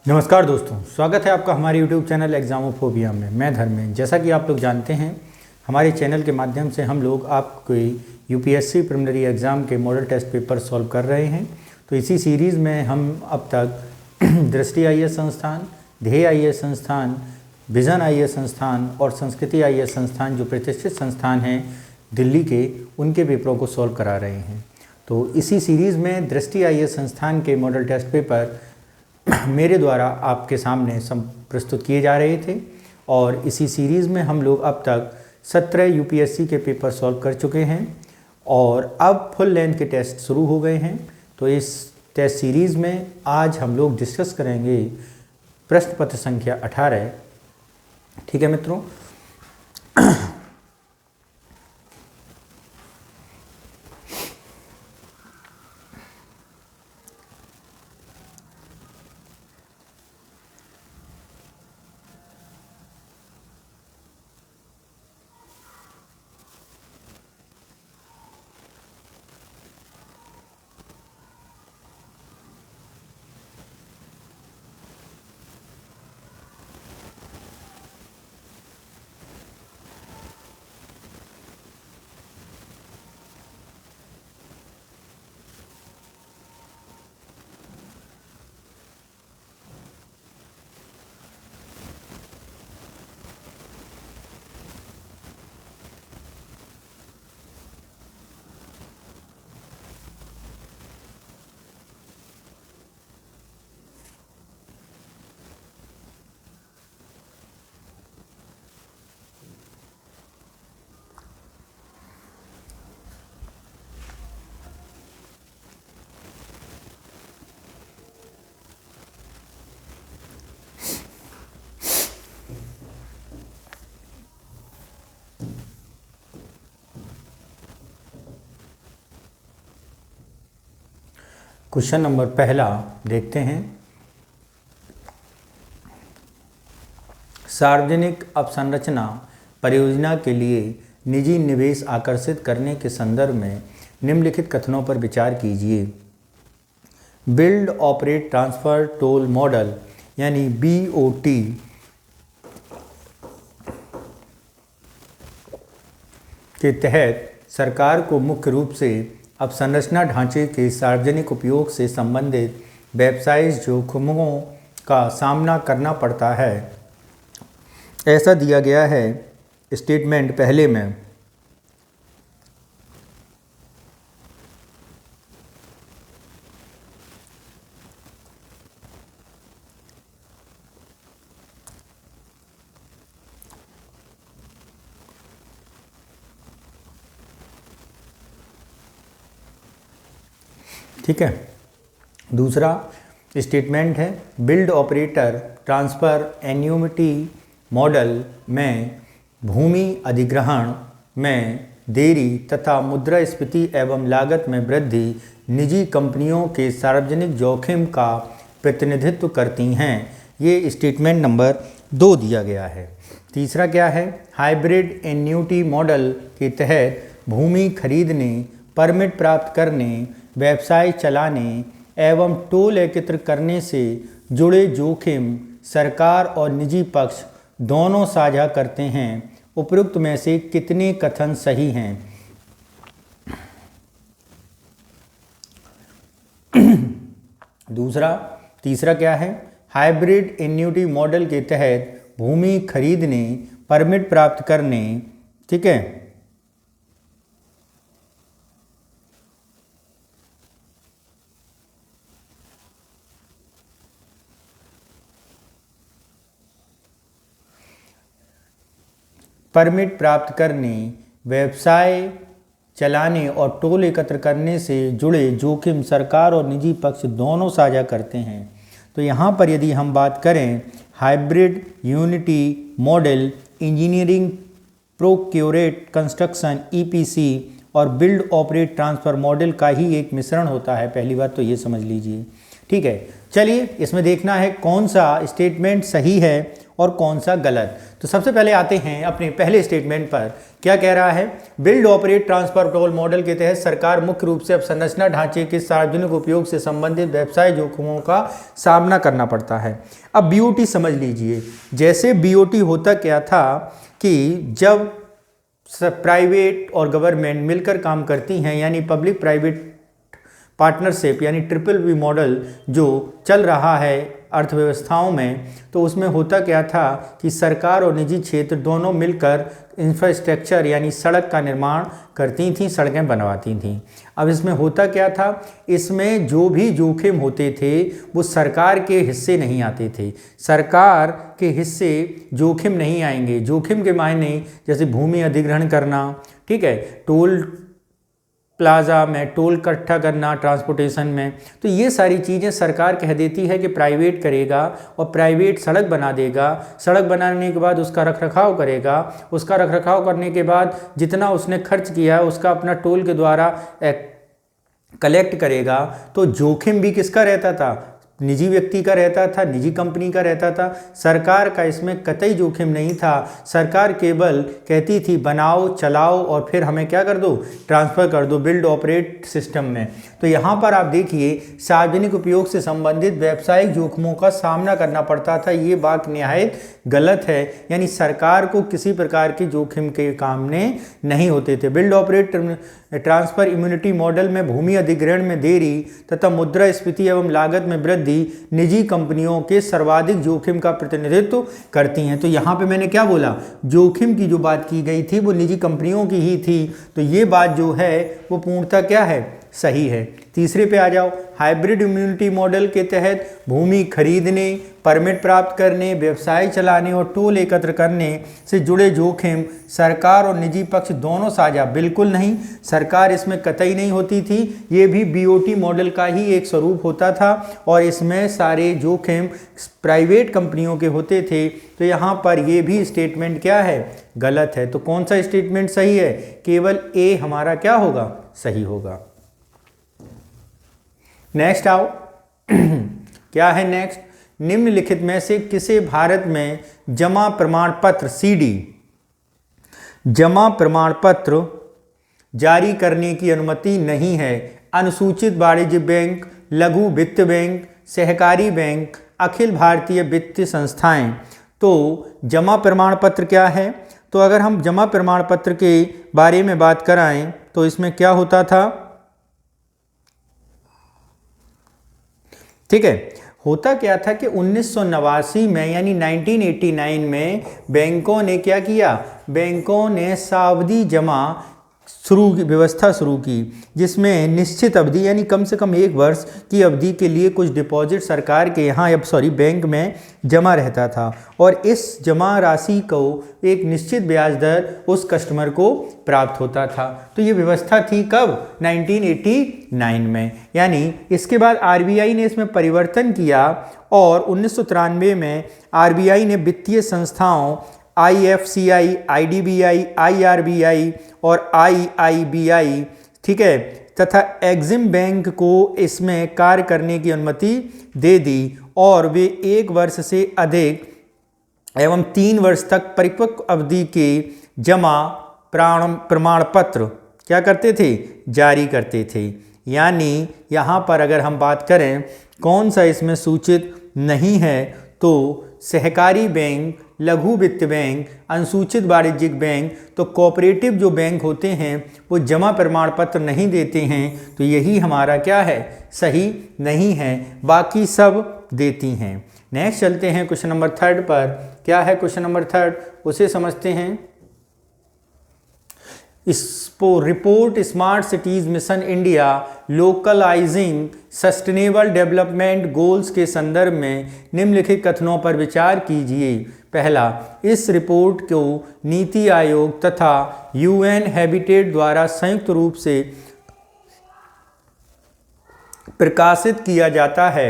नमस्कार दोस्तों, स्वागत है आपका हमारे YouTube चैनल एग्जामोफोबिया में। मैं धर्मेंद्र। जैसा कि आप लोग जानते हैं, हमारे चैनल के माध्यम से हम लोग आपको यूपीएससी प्रिलिमिनरी एग्ज़ाम के मॉडल टेस्ट पेपर सॉल्व कर रहे हैं। तो इसी सीरीज़ में हम अब तक दृष्टि आईएएस संस्थान, ध्येय आईएएस संस्थान, विजन आईएएस संस्थान और संस्कृति आईएएस संस्थान, जो प्रतिष्ठित संस्थान हैं दिल्ली के, उनके पेपरों को सॉल्व करा रहे हैं। तो इसी सीरीज़ में दृष्टि आईएएस संस्थान के मॉडल टेस्ट पेपर मेरे द्वारा आपके सामने प्रस्तुत किए जा रहे थे और इसी सीरीज़ में हम लोग अब तक 17 यूपीएससी के पेपर सॉल्व कर चुके हैं और अब फुल लेंथ के टेस्ट शुरू हो गए हैं। तो इस टेस्ट सीरीज़ में आज हम लोग डिस्कस करेंगे प्रश्न पत्र संख्या 18। ठीक है मित्रों। क्वेश्चन नंबर पहला देखते हैं। सार्वजनिक अवसंरचना परियोजना के लिए निजी निवेश आकर्षित करने के संदर्भ में निम्नलिखित कथनों पर विचार कीजिए। Build operate transfer toll model यानी बीओटी के तहत सरकार को मुख्य रूप से अवसंरचना ढांचे के सार्वजनिक उपयोग से संबंधित व्यवसायिक जोखिमों का सामना करना पड़ता है, ऐसा दिया गया है स्टेटमेंट पहले में। ठीक है। दूसरा स्टेटमेंट है बिल्ड ऑपरेटर ट्रांसफ़र एन्युमिटी मॉडल में भूमि अधिग्रहण में देरी तथा मुद्रास्फीति एवं लागत में वृद्धि निजी कंपनियों के सार्वजनिक जोखिम का प्रतिनिधित्व करती हैं। ये स्टेटमेंट नंबर 2 दिया गया है। तीसरा क्या है? हाइब्रिड एन्युटी मॉडल के तहत भूमि खरीदने, परमिट प्राप्त करने, व्यवसाय चलाने एवं टोल एकत्र करने से जुड़े जोखिम सरकार और निजी पक्ष दोनों साझा करते हैं। उपरोक्त में से कितने कथन सही हैं? तीसरा क्या है? हाइब्रिड एन्युटी मॉडल के तहत भूमि खरीदने, परमिट प्राप्त करने, ठीक है, परमिट प्राप्त करने, व्यवसाय चलाने और टोल एकत्र करने से जुड़े जोखिम सरकार और निजी पक्ष दोनों साझा करते हैं। तो यहाँ पर यदि हम बात करें hybrid annuity model engineering, procurement, construction, EPC और बिल्ड ऑपरेट ट्रांसफ़र मॉडल का ही एक मिश्रण होता है। पहली बात तो ये समझ लीजिए। ठीक है, चलिए इसमें देखना है कौन सा स्टेटमेंट सही है और कौन सा गलत। तो सबसे पहले आते हैं अपने पहले स्टेटमेंट पर। क्या कह रहा है? Build operate transfer toll model के तहत सरकार मुख्य रूप से अवसंरचना ढांचे के सार्वजनिक उपयोग से संबंधित व्यवसाय जोखिमों का सामना करना पड़ता है। अब बीओटी समझ लीजिए। जैसे बीओटी होता क्या था कि जब प्राइवेट और गवर्नमेंट मिलकर काम करती हैं, यानी पब्लिक प्राइवेट पार्टनरशिप यानी BBB मॉडल जो चल रहा है अर्थव्यवस्थाओं में, तो उसमें होता क्या था कि सरकार और निजी क्षेत्र दोनों मिलकर इंफ्रास्ट्रक्चर यानी सड़क का निर्माण करती थीं, सड़कें बनवाती थीं। अब इसमें होता क्या था, इसमें जो भी जोखिम होते थे वो सरकार के हिस्से नहीं आते थे। सरकार के हिस्से जोखिम नहीं आएंगे। जोखिम के मायने जैसे भूमि अधिग्रहण करना, ठीक है, टोल प्लाजा में टोल इकट्ठा करना ट्रांसपोर्टेशन में, तो ये सारी चीज़ें सरकार कह देती है कि प्राइवेट करेगा और प्राइवेट सड़क बना देगा। सड़क बनाने के बाद उसका रखरखाव करेगा, उसका रखरखाव करने के बाद जितना उसने खर्च किया है उसका अपना टोल के द्वारा कलेक्ट करेगा। तो जोखिम भी किसका रहता था? निजी व्यक्ति का रहता था, निजी कंपनी का रहता था। सरकार का इसमें कतई जोखिम नहीं था। सरकार केवल कहती थी बनाओ, चलाओ और फिर हमें क्या कर दो, ट्रांसफ़र कर दो बिल्ड ऑपरेट सिस्टम में। तो यहाँ पर आप देखिए सार्वजनिक उपयोग से संबंधित व्यावसायिक जोखिमों का सामना करना पड़ता था। ये बात निहायत गलत है, यानी सरकार को किसी प्रकार के जोखिम के सामने नहीं होते थे। Build operate transfer immunity model में भूमि अधिग्रहण में देरी तथा मुद्रास्फीति एवं लागत में वृद्धि निजी कंपनियों के सर्वाधिक जोखिम का प्रतिनिधित्व करती हैं। तो यहाँ पे मैंने क्या बोला, जोखिम की जो बात की गई थी वो निजी कंपनियों की ही थी। तो ये बात जो है वो पूर्णतः क्या है, सही है। तीसरे पे आ जाओ। हाइब्रिड इम्यूनिटी मॉडल के तहत भूमि खरीदने, परमिट प्राप्त करने, व्यवसाय चलाने और टोल एकत्र करने से जुड़े जोखिम सरकार और निजी पक्ष दोनों साझा। बिल्कुल नहीं, सरकार इसमें कतई नहीं होती थी। ये भी बीओटी मॉडल का ही एक स्वरूप होता था और इसमें सारे जोखिम प्राइवेट कंपनियों के होते थे। तो यहाँ पर ये भी स्टेटमेंट क्या है, गलत है। तो कौन सा स्टेटमेंट सही है? केवल ए हमारा क्या होगा, सही होगा। नेक्स्ट आओ। क्या है नेक्स्ट? निम्नलिखित में से किसे भारत में जमा प्रमाण पत्र सीडी जमा प्रमाण पत्र जारी करने की अनुमति नहीं है? अनुसूचित वाणिज्य बैंक, लघु वित्त बैंक, सहकारी बैंक, अखिल भारतीय वित्तीय संस्थाएं। तो जमा प्रमाण पत्र क्या है? तो अगर हम जमा प्रमाण पत्र के बारे में बात कराएं तो इसमें क्या होता था, ठीक है, होता क्या था कि 1989 में यानी 1989 में बैंकों ने क्या किया, बैंकों ने सावधि जमा व्यवस्था शुरू की, जिसमें निश्चित अवधि यानी कम से कम 1 वर्ष की अवधि के लिए कुछ डिपॉजिट सरकार के यहाँ बैंक में जमा रहता था और इस जमा राशि को एक निश्चित ब्याज दर उस कस्टमर को प्राप्त होता था। तो ये व्यवस्था थी कब? 1989 में। यानी इसके बाद आरबीआई ने इसमें परिवर्तन किया और 1993 में आरबीआई ने वित्तीय संस्थाओं IFCI, IDBI, IRBI और IIBI, ठीक है, तथा एग्जिम बैंक को इसमें कार्य करने की अनुमति दे दी और वे 1 वर्ष से अधिक एवं 3 वर्ष तक परिपक्व अवधि के जमा प्रमाण पत्र क्या करते थे, जारी करते थे। यानी यहाँ पर अगर हम बात करें कौन सा इसमें सूचित नहीं है तो सहकारी बैंक, लघु वित्त बैंक, अनुसूचित वाणिज्यिक बैंक। तो कोऑपरेटिव जो बैंक होते हैं वो जमा प्रमाण पत्र नहीं देते हैं। तो यही हमारा क्या है, सही नहीं है, बाकी सब देती हैं। नेक्स्ट चलते हैं क्वेश्चन नंबर 3 पर। क्या है क्वेश्चन नंबर 3, उसे समझते हैं। इसको report smart cities mission India localising sustainable development goals के संदर्भ में निम्नलिखित कथनों पर विचार कीजिए। पहला, इस रिपोर्ट को नीति आयोग तथा UN हैबिटेट द्वारा संयुक्त रूप से प्रकाशित किया जाता है।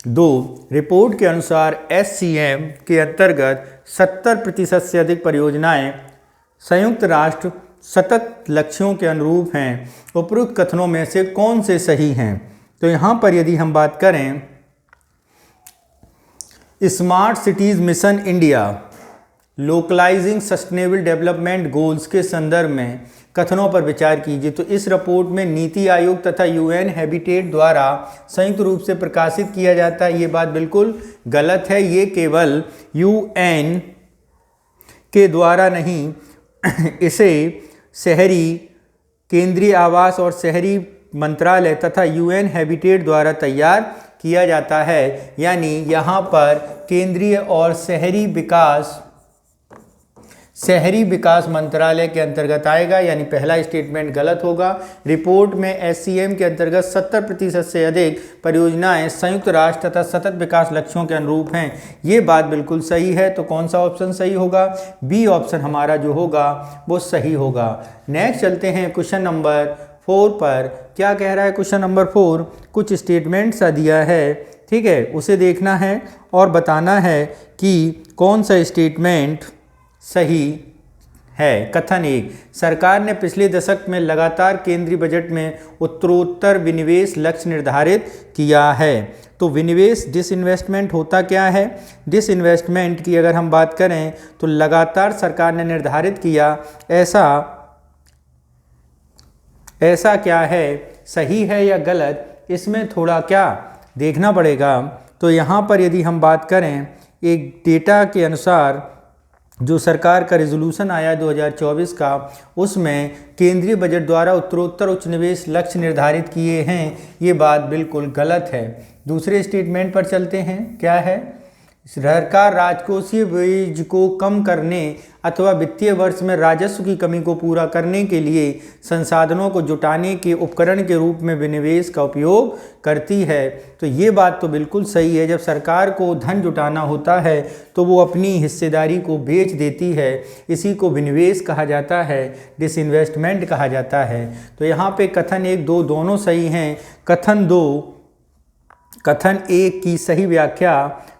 2, रिपोर्ट के अनुसार SCM के अंतर्गत 70% से अधिक परियोजनाएं संयुक्त राष्ट्र सतत लक्ष्यों के अनुरूप हैं। उपरोक्त कथनों में से कौन से सही हैं? तो यहाँ पर यदि हम बात करें smart cities mission India localising sustainable development goals के संदर्भ में कथनों पर विचार कीजिए। तो इस रिपोर्ट में नीति आयोग तथा यूएन हैबिटेट द्वारा संयुक्त रूप से प्रकाशित किया जाता है। ये बात बिल्कुल गलत है। ये केवल यूएन के द्वारा नहीं, इसे शहरी केंद्रीय आवास और शहरी मंत्रालय तथा यूएन हैबिटेट द्वारा तैयार किया जाता है। यानी यहाँ पर केंद्रीय और शहरी विकास मंत्रालय के अंतर्गत आएगा, यानी पहला स्टेटमेंट गलत होगा। रिपोर्ट में एससीएम के अंतर्गत 70% से अधिक परियोजनाएं संयुक्त राष्ट्र तथा सतत विकास लक्ष्यों के अनुरूप हैं। ये बात बिल्कुल सही है। तो कौन सा ऑप्शन सही होगा? बी ऑप्शन हमारा जो होगा वो सही होगा। नेक्स्ट चलते हैं क्वेश्चन नंबर 4 पर। क्या कह रहा है क्वेश्चन नंबर 4? कुछ स्टेटमेंट सा दिया है, ठीक है, उसे देखना है और बताना है कि कौन सा स्टेटमेंट सही है। कथन 1, सरकार ने पिछले दशक में लगातार केंद्रीय बजट में उत्तरोत्तर विनिवेश लक्ष्य निर्धारित किया है। तो विनिवेश डिसइन्वेस्टमेंट होता क्या है? डिसइन्वेस्टमेंट की अगर हम बात करें तो लगातार सरकार ने निर्धारित किया, ऐसा क्या है? सही है या गलत? इसमें थोड़ा क्या देखना पड़ेगा। तो यहाँ पर यदि हम बात करें एक डेटा के अनुसार जो सरकार का रिजोल्यूशन आया 2024 का, उसमें केंद्रीय बजट द्वारा उत्तरोत्तर उच्च निवेश लक्ष्य निर्धारित किए हैं। ये बात बिल्कुल गलत है। दूसरे स्टेटमेंट पर चलते हैं। क्या है? सरकार राजकोषीय बोझ को कम करने अथवा वित्तीय वर्ष में राजस्व की कमी को पूरा करने के लिए संसाधनों को जुटाने के उपकरण के रूप में विनिवेश का उपयोग करती है। तो ये बात तो बिल्कुल सही है। जब सरकार को धन जुटाना होता है तो वो अपनी हिस्सेदारी को बेच देती है। इसी को विनिवेश कहा जाता है, डिसइन्वेस्टमेंट कहा जाता है। तो यहाँ पे कथन 1, 2 दोनों सही हैं। कथन 1 की सही व्याख्या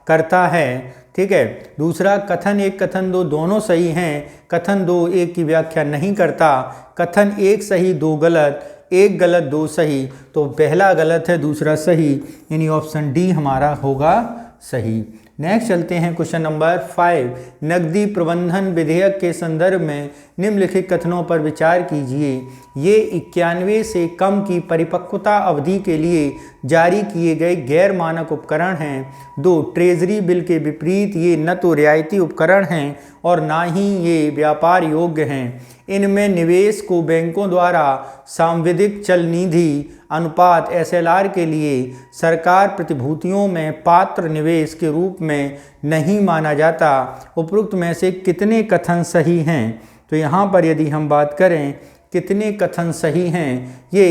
करता है, ठीक है। दूसरा कथन 1, कथन 2 दोनों सही हैं। कथन 2 1 की व्याख्या नहीं करता। कथन 1 सही 2 गलत, 1 गलत 2 सही। तो पहला गलत है, दूसरा सही, यानी ऑप्शन डी हमारा होगा सही। नेक्स्ट चलते हैं क्वेश्चन नंबर 5। नकदी प्रबंधन विधेयक के संदर्भ में निम्नलिखित कथनों पर विचार कीजिए। ये 91 से कम की परिपक्वता अवधि के लिए जारी किए गए गैर मानक उपकरण हैं। 2 ट्रेजरी बिल के विपरीत ये न तो रियायती उपकरण हैं और ना ही ये व्यापार योग्य हैं। इनमें निवेश को बैंकों द्वारा सांविधिक चल निधि अनुपात SLR के लिए सरकार प्रतिभूतियों में पात्र निवेश के रूप में नहीं माना जाता। उपरोक्त में से कितने कथन सही हैं? तो यहाँ पर यदि हम बात करें कितने कथन सही हैं, ये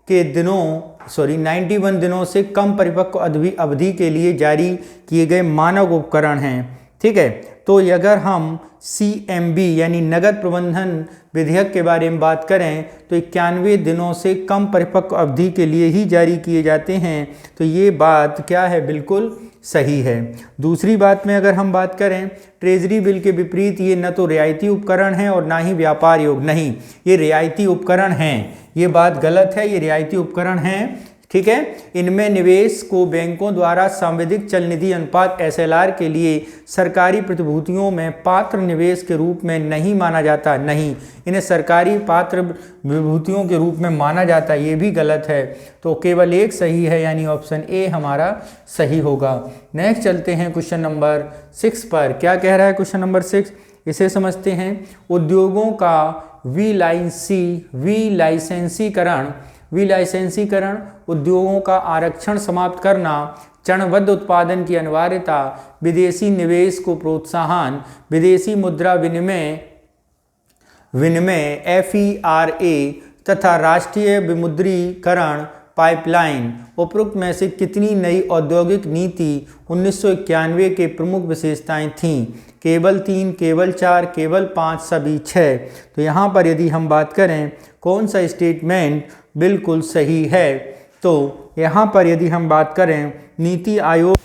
91 दिनों से कम परिपक्व अवधि के लिए जारी किए गए मानक उपकरण हैं, ठीक है। तो अगर हम CMB यानी नगद प्रबंधन विधेयक के बारे में बात करें तो 91 दिनों से कम परिपक्व अवधि के लिए ही जारी किए जाते हैं। तो ये बात क्या है? बिल्कुल सही है। दूसरी बात में अगर हम बात करें ट्रेजरी बिल के विपरीत ये न तो रियायती उपकरण हैं और ना ही व्यापार योग्य। नहीं, ये रियायती उपकरण हैं। ये बात गलत है, ये रियायती उपकरण हैं, ठीक है। इनमें निवेश को बैंकों द्वारा सांविधिक चल निधि अनुपात SLR के लिए सरकारी प्रतिभूतियों में पात्र निवेश के रूप में नहीं माना जाता। नहीं, इन्हें सरकारी पात्र विभूतियों के रूप में माना जाता है, ये भी गलत है। तो केवल एक सही है, यानी ऑप्शन ए हमारा सही होगा। नेक्स्ट चलते हैं क्वेश्चन नंबर 6 पर। क्या कह रहा है क्वेश्चन नंबर 6? इसे समझते हैं। उद्योगों का विलाइसेंसीकरण, उद्योगों का आरक्षण समाप्त करना, चरणबद्ध उत्पादन की अनिवार्यता, विदेशी निवेश को प्रोत्साहन, विदेशी मुद्रा विनिमय FERA तथा राष्ट्रीय विमुद्रीकरण पाइपलाइन। उपरोक्त में से कितनी नई औद्योगिक नीति 1991 के प्रमुख विशेषताएं थीं? केवल 3, केवल 4, केवल 5, सभी 6। तो यहाँ पर यदि हम बात करें कौन सा स्टेटमेंट बिल्कुल सही है, तो यहाँ पर यदि हम बात करें नीति आयोग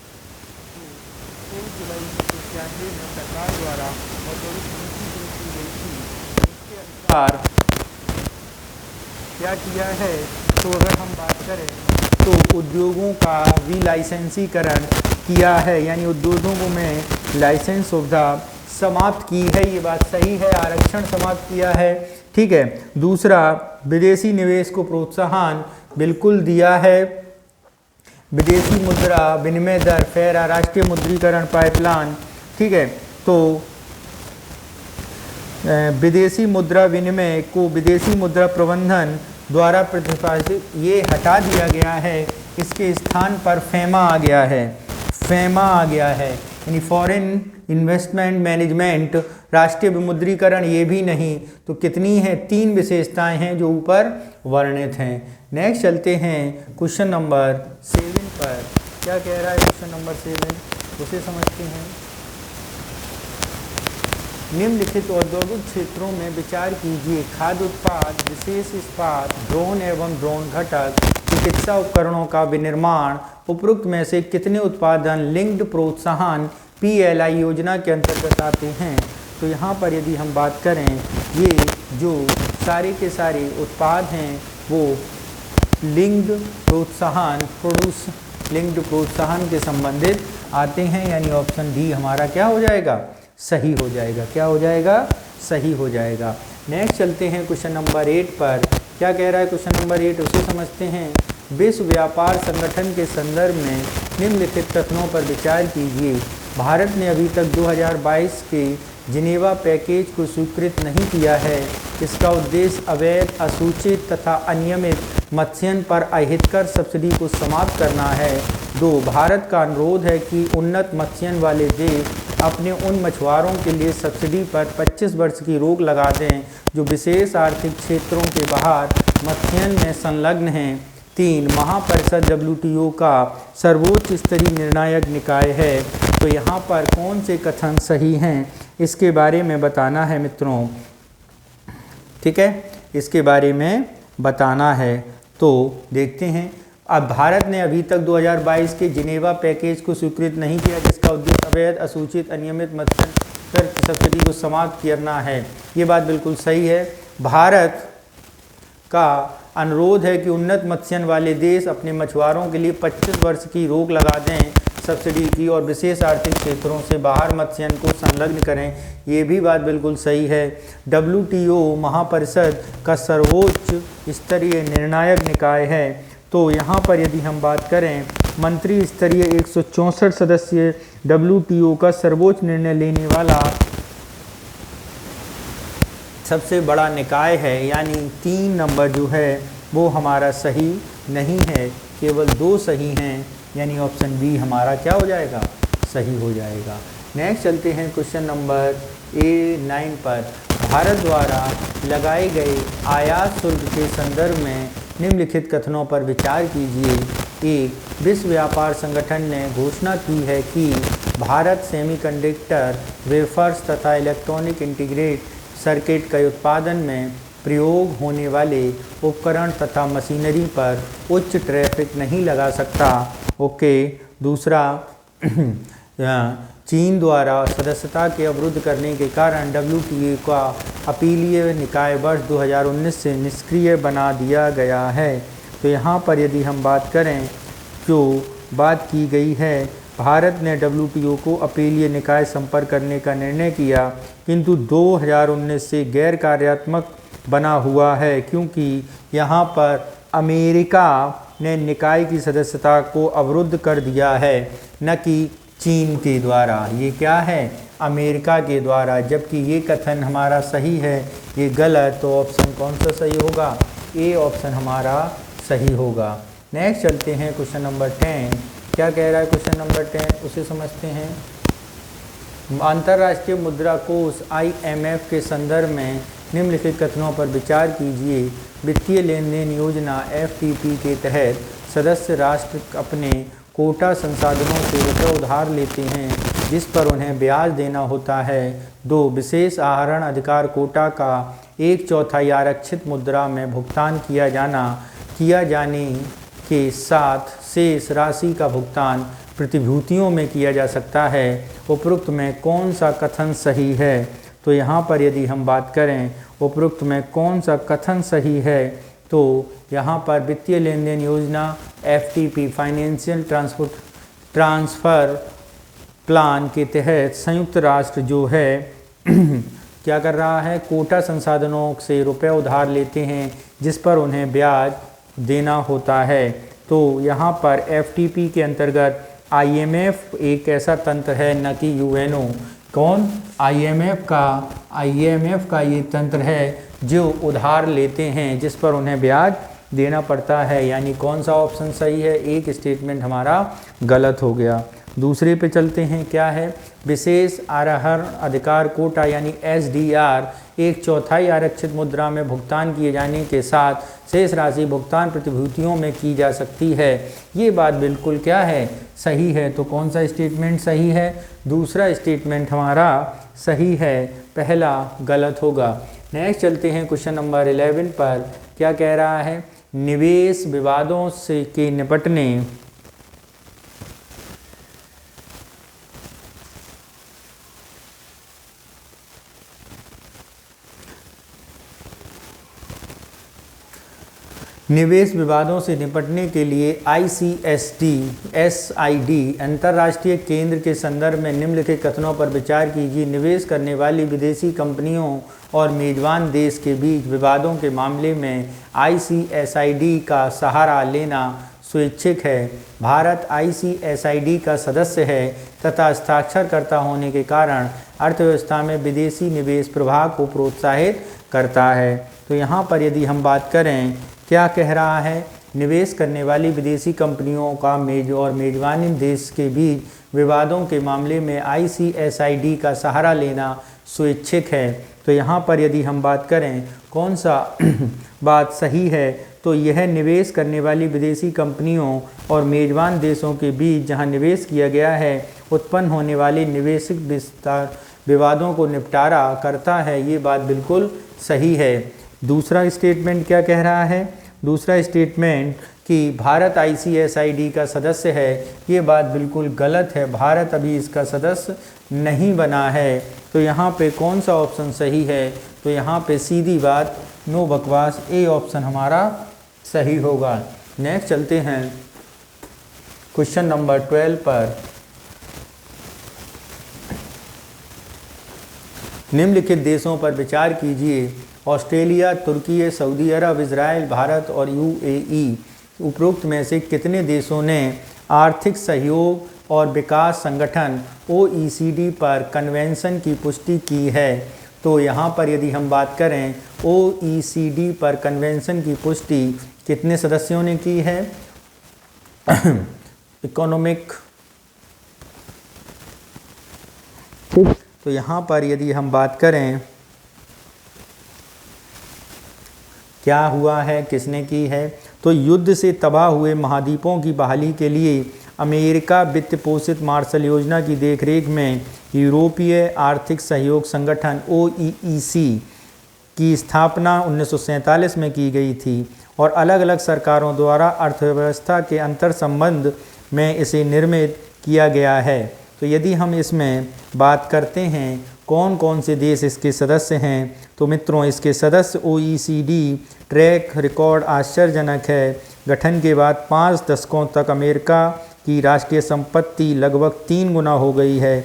सरकार द्वारा औद्योगिक नीति शुरू की गई थी, उसके अनुसार क्या किया है? तो अगर हम बात करें तो उद्योगों का विलाइसेंसीकरण किया है, यानी उद्योगों में लाइसेंस सुविधा समाप्त की है, ये बात सही है, आरक्षण समाप्त किया है। ठीक है। दूसरा, विदेशी निवेश को प्रोत्साहन बिल्कुल दिया है। विदेशी मुद्रा विनिमय दर, फेरा, राष्ट्रीय मुद्रीकरण पाइपलाइन। ठीक है। तो विदेशी मुद्रा विनिमय को विदेशी मुद्रा प्रबंधन द्वारा प्रतिपादित ये हटा दिया गया है, इसके स्थान पर फेमा आ गया है, फेमा आ गया है, यानी फॉरेन इन्वेस्टमेंट मैनेजमेंट। राष्ट्रीय विमुद्रीकरण ये भी नहीं। तो कितनी है? 3 विशेषताएं हैं जो ऊपर वर्णित हैं। नेक्स्ट चलते हैं क्वेश्चन नंबर 7 पर। क्या कह रहा है क्वेश्चन नंबर 7, उसे समझते हैं। निम्नलिखित औद्योगिक क्षेत्रों में विचार कीजिए। खाद्य उत्पाद, विशेष इस्पात, ड्रोन एवं ड्रोन घटक, चिकित्सा उपकरणों का विनिर्माण। उपरोक्त में से कितने उत्पादन लिंक्ड प्रोत्साहन PLI योजना के अंतर्गत आते हैं? तो यहाँ पर यदि हम बात करें, ये जो सारे के सारे उत्पाद हैं वो लिंक्ड प्रोत्साहन, प्रोड्यूस लिंक्ड प्रोत्साहन के संबंधित आते हैं, यानी ऑप्शन डी हमारा क्या हो जाएगा? सही हो जाएगा। क्या हो जाएगा? सही हो जाएगा। नेक्स्ट चलते हैं क्वेश्चन नंबर 8 पर। क्या कह रहा है क्वेश्चन नंबर 8, उसे समझते हैं। विश्व व्यापार संगठन के संदर्भ में निम्नलिखित कथनों पर विचार कीजिए। भारत ने अभी तक 2022 के जिनेवा पैकेज को स्वीकृत नहीं किया है। इसका उद्देश्य अवैध, असूचित तथा अनियमित मत्स्यन पर अहितकर सब्सिडी को समाप्त करना है। 2. भारत का अनुरोध है कि उन्नत मत्स्यन वाले देश अपने उन मछुआरों के लिए सब्सिडी पर 25 वर्ष की रोक लगा दें जो विशेष आर्थिक क्षेत्रों के बाहर मत्स्यन में संलग्न हैं। 3. महापरिषद WTO का सर्वोच्च स्तरीय निर्णायक निकाय है। तो यहाँ पर कौन से कथन सही हैं, इसके बारे में बताना है मित्रों। ठीक है, इसके बारे में बताना है। तो देखते हैं। अब भारत ने अभी तक 2022 के जिनेवा पैकेज को स्वीकृत नहीं किया, जिसका उद्देश्य अवैध, असूचित, अनियमित मत्स्य कर सब्सिडी को समाप्त करना है। ये बात बिल्कुल सही है। भारत का अनुरोध है कि उन्नत मत्स्यन वाले देश अपने मछुआरों के लिए 25 वर्ष की रोक लगा दें सब्सिडी की और विशेष आर्थिक क्षेत्रों से बाहर मत्स्यन को संलग्न करें। ये भी बात बिल्कुल सही है। WTO महापरिषद का सर्वोच्च स्तरीय निर्णायक निकाय है। तो यहाँ पर यदि हम बात करें, मंत्री स्तरीय 164 सदस्यीय WTO का सर्वोच्च निर्णय लेने वाला सबसे बड़ा निकाय है, यानी 3 नंबर जो है वो हमारा सही नहीं है, केवल 2 सही हैं, यानी ऑप्शन बी हमारा क्या हो जाएगा? सही हो जाएगा। नेक्स्ट चलते हैं क्वेश्चन नंबर 9 पर। भारत द्वारा लगाए गए आयात शुल्क के संदर्भ में निम्नलिखित कथनों पर विचार कीजिए। 1. विश्व व्यापार संगठन ने घोषणा की है कि भारत सेमीकंडक्टर, वेफर्स तथा इलेक्ट्रॉनिक इंटीग्रेटेड सर्किट के उत्पादन में प्रयोग होने वाले उपकरण तथा मशीनरी पर उच्च टैरिफ नहीं लगा सकता। ओके। दूसरा, चीन द्वारा सदस्यता के अवरुद्ध करने के कारण WTO का अपीलीय निकाय वर्ष 2019 से निष्क्रिय बना दिया गया है। तो यहाँ पर यदि हम बात करें, जो बात की गई है, भारत ने WTO को अपीलीय निकाय संपर्क करने का निर्णय किया, किंतु 2019 से गैर कार्यात्मक बना हुआ है, क्योंकि यहाँ पर अमेरिका ने निकाय की सदस्यता को अवरुद्ध कर दिया है, न कि चीन के द्वारा। ये क्या है? अमेरिका के द्वारा। जबकि ये कथन हमारा सही है, ये गलत। तो ऑप्शन कौन सा सही होगा? ए ऑप्शन हमारा सही होगा। नेक्स्ट चलते हैं क्वेश्चन नंबर 10। क्या कह रहा है क्वेश्चन नंबर 10, उसे समझते हैं। अंतर्राष्ट्रीय मुद्रा कोष IMF के संदर्भ में निम्नलिखित कथनों पर विचार कीजिए। वित्तीय लेन देन योजना FTP के तहत सदस्य राष्ट्र अपने कोटा संसाधनों से रुपये उधार लेते हैं, जिस पर उन्हें ब्याज देना होता है। 2. विशेष आहरण अधिकार कोटा का 1/4 आरक्षित मुद्रा में भुगतान किया जाने के साथ शेष राशि का भुगतान प्रतिभूतियों में किया जा सकता है। उपरोक्त में कौन सा कथन सही है? तो यहाँ पर यदि हम बात करें, उपरोक्त में कौन सा कथन सही है, तो यहाँ पर वित्तीय लेन देन योजना FTP फाइनेंशियल ट्रांसफ़र प्लान के तहत संयुक्त राष्ट्र जो है क्या कर रहा है, कोटा संसाधनों से रुपए उधार लेते हैं जिस पर उन्हें ब्याज देना होता है। तो यहाँ पर FTP के अंतर्गत IMF एक ऐसा तंत्र है, न कि UNO। कौन? IMF का ये तंत्र है जो उधार लेते हैं जिस पर उन्हें ब्याज देना पड़ता है। यानी कौन सा ऑप्शन सही है? एक स्टेटमेंट हमारा गलत हो गया। दूसरे पे चलते हैं, क्या है? विशेष आरहर अधिकार कोटा यानी SDR 1/4 आरक्षित मुद्रा में भुगतान किए जाने के साथ शेष राशि भुगतान प्रतिभूतियों में की जा सकती है। ये बात बिल्कुल क्या है? सही है। तो कौन सा स्टेटमेंट सही है? दूसरा स्टेटमेंट हमारा सही है, पहला गलत होगा। नेक्स्ट चलते हैं क्वेश्चन नंबर 11 पर। क्या कह रहा है? निवेश विवादों से के निपटने निवेश विवादों से निपटने के लिए SID अंतर्राष्ट्रीय केंद्र के संदर्भ में निम्नलिखित कथनों पर विचार कीजिए। निवेश करने वाली विदेशी कंपनियों और मेजबान देश के बीच विवादों के मामले में ICSID का सहारा लेना स्वैच्छिक है। भारत ICSID का सदस्य है तथा हस्ताक्षरकर्ता होने के कारण अर्थव्यवस्था में विदेशी निवेश प्रवाह को प्रोत्साहित करता है। तो यहाँ पर यदि हम बात करें, क्या कह रहा है? निवेश करने वाली विदेशी कंपनियों का मेजबानी देश के बीच विवादों के मामले में ICSID का सहारा लेना स्वैच्छिक है। तो यहाँ पर यदि हम बात करें कौन सा बात सही है, तो यह निवेश करने वाली विदेशी कंपनियों और मेजबान देशों के बीच जहाँ निवेश किया गया है उत्पन्न होने वाले निवेशिक विवादों को निपटारा करता है। ये बात बिल्कुल सही है। दूसरा स्टेटमेंट क्या कह रहा है? दूसरा स्टेटमेंट कि भारत ICSID का सदस्य है, ये बात बिल्कुल गलत है। भारत अभी इसका सदस्य नहीं बना है। तो यहाँ पे कौन सा ऑप्शन सही है? तो यहाँ पे सीधी बात, नो बकवास, ए ऑप्शन हमारा सही होगा। नेक्स्ट चलते हैं क्वेश्चन नंबर 12 पर। निम्नलिखित देशों पर विचार कीजिए। ऑस्ट्रेलिया, तुर्की, सऊदी अरब, इजराइल, भारत और UAE। उपरोक्त में से कितने देशों ने आर्थिक सहयोग और विकास संगठन OECD पर कन्वेंशन की पुष्टि की है? तो यहाँ पर यदि हम बात करें OECD पर कन्वेंशन की पुष्टि कितने सदस्यों ने की है? इकोनॉमिक। तो यहाँ पर यदि हम बात करें क्या हुआ है, किसने की है? तो युद्ध से तबाह हुए महाद्वीपों की बहाली के लिए अमेरिका वित्त पोषित मार्शल योजना की देखरेख में यूरोपीय आर्थिक सहयोग संगठन OEEC की स्थापना 1947 में की गई थी और अलग अलग सरकारों द्वारा अर्थव्यवस्था के अंतर संबंध में इसे निर्मित किया गया है। तो यदि हम इसमें बात करते हैं कौन कौन से देश इसके सदस्य हैं, तो मित्रों इसके सदस्य OECD ट्रैक रिकॉर्ड आश्चर्यजनक है। गठन के बाद 5 दशकों तक अमेरिका की राष्ट्रीय संपत्ति लगभग 3 गुना हो गई है।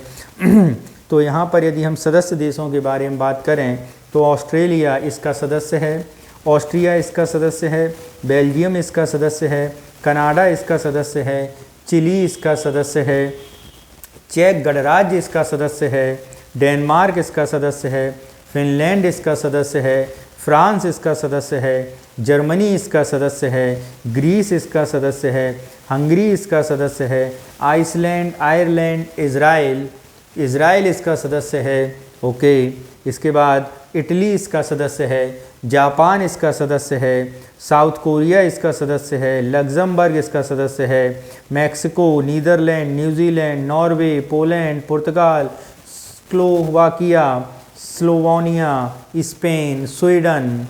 तो यहाँ पर यदि हम सदस्य देशों के बारे में बात करें तो ऑस्ट्रेलिया इसका सदस्य है, ऑस्ट्रिया इसका सदस्य है, बेल्जियम इसका सदस्य है, कनाडा इसका सदस्य है, चिली इसका सदस्य है, चेक गणराज्य इसका सदस्य है, डेनमार्क इसका सदस्य है, फिनलैंड इसका सदस्य है, फ्रांस इसका सदस्य है, जर्मनी इसका सदस्य है, ग्रीस इसका सदस्य है, हंगरी इसका सदस्य है, आइसलैंड, आयरलैंड, इज़राइल इसका सदस्य है। ओके, इसके बाद इटली इसका सदस्य है, जापान इसका सदस्य है, साउथ कोरिया इसका सदस्य है, लग्जमबर्ग इसका सदस्य है, Mexico, Netherland, New Zealand, Norway, Poland, पुर्तगाल, Slovakia, Slovenia, Spain, Sweden,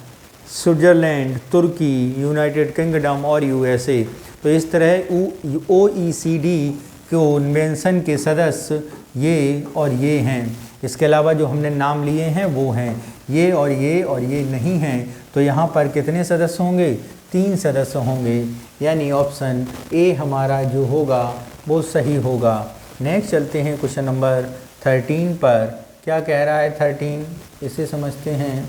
Switzerland, तुर्की, यूनाइटेड किंगडम और USA। तो इस तरह OECD कन्वेंशन के सदस्य ये और ये हैं। इसके अलावा जो हमने नाम लिए हैं वो हैं ये और ये नहीं हैं। तो यहाँ पर कितने सदस्य होंगे? 3 सदस्य होंगे। यानी ऑप्शन ए हमारा जो होगा वो सही होगा। नेक्स्ट चलते हैं क्वेश्चन नंबर 13 पर। क्या कह रहा है 13, इसे समझते हैं।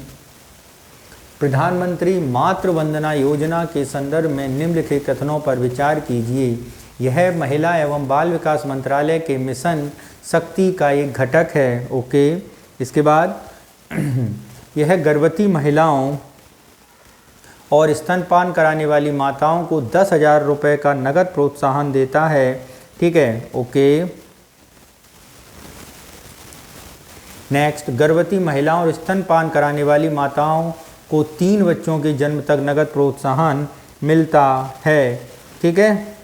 प्रधानमंत्री मातृ वंदना योजना के संदर्भ में निम्नलिखित कथनों पर विचार कीजिए। यह महिला एवं बाल विकास मंत्रालय के मिशन शक्ति का एक घटक है। ओके, इसके बाद यह गर्भवती महिलाओं और स्तनपान कराने वाली माताओं को 10,000 रुपये का नगद प्रोत्साहन देता है। ठीक है, ओके। नेक्स्ट, गर्भवती महिलाओं और स्तनपान कराने वाली माताओं को 3 बच्चों के जन्म तक नगद प्रोत्साहन मिलता है। ठीक है,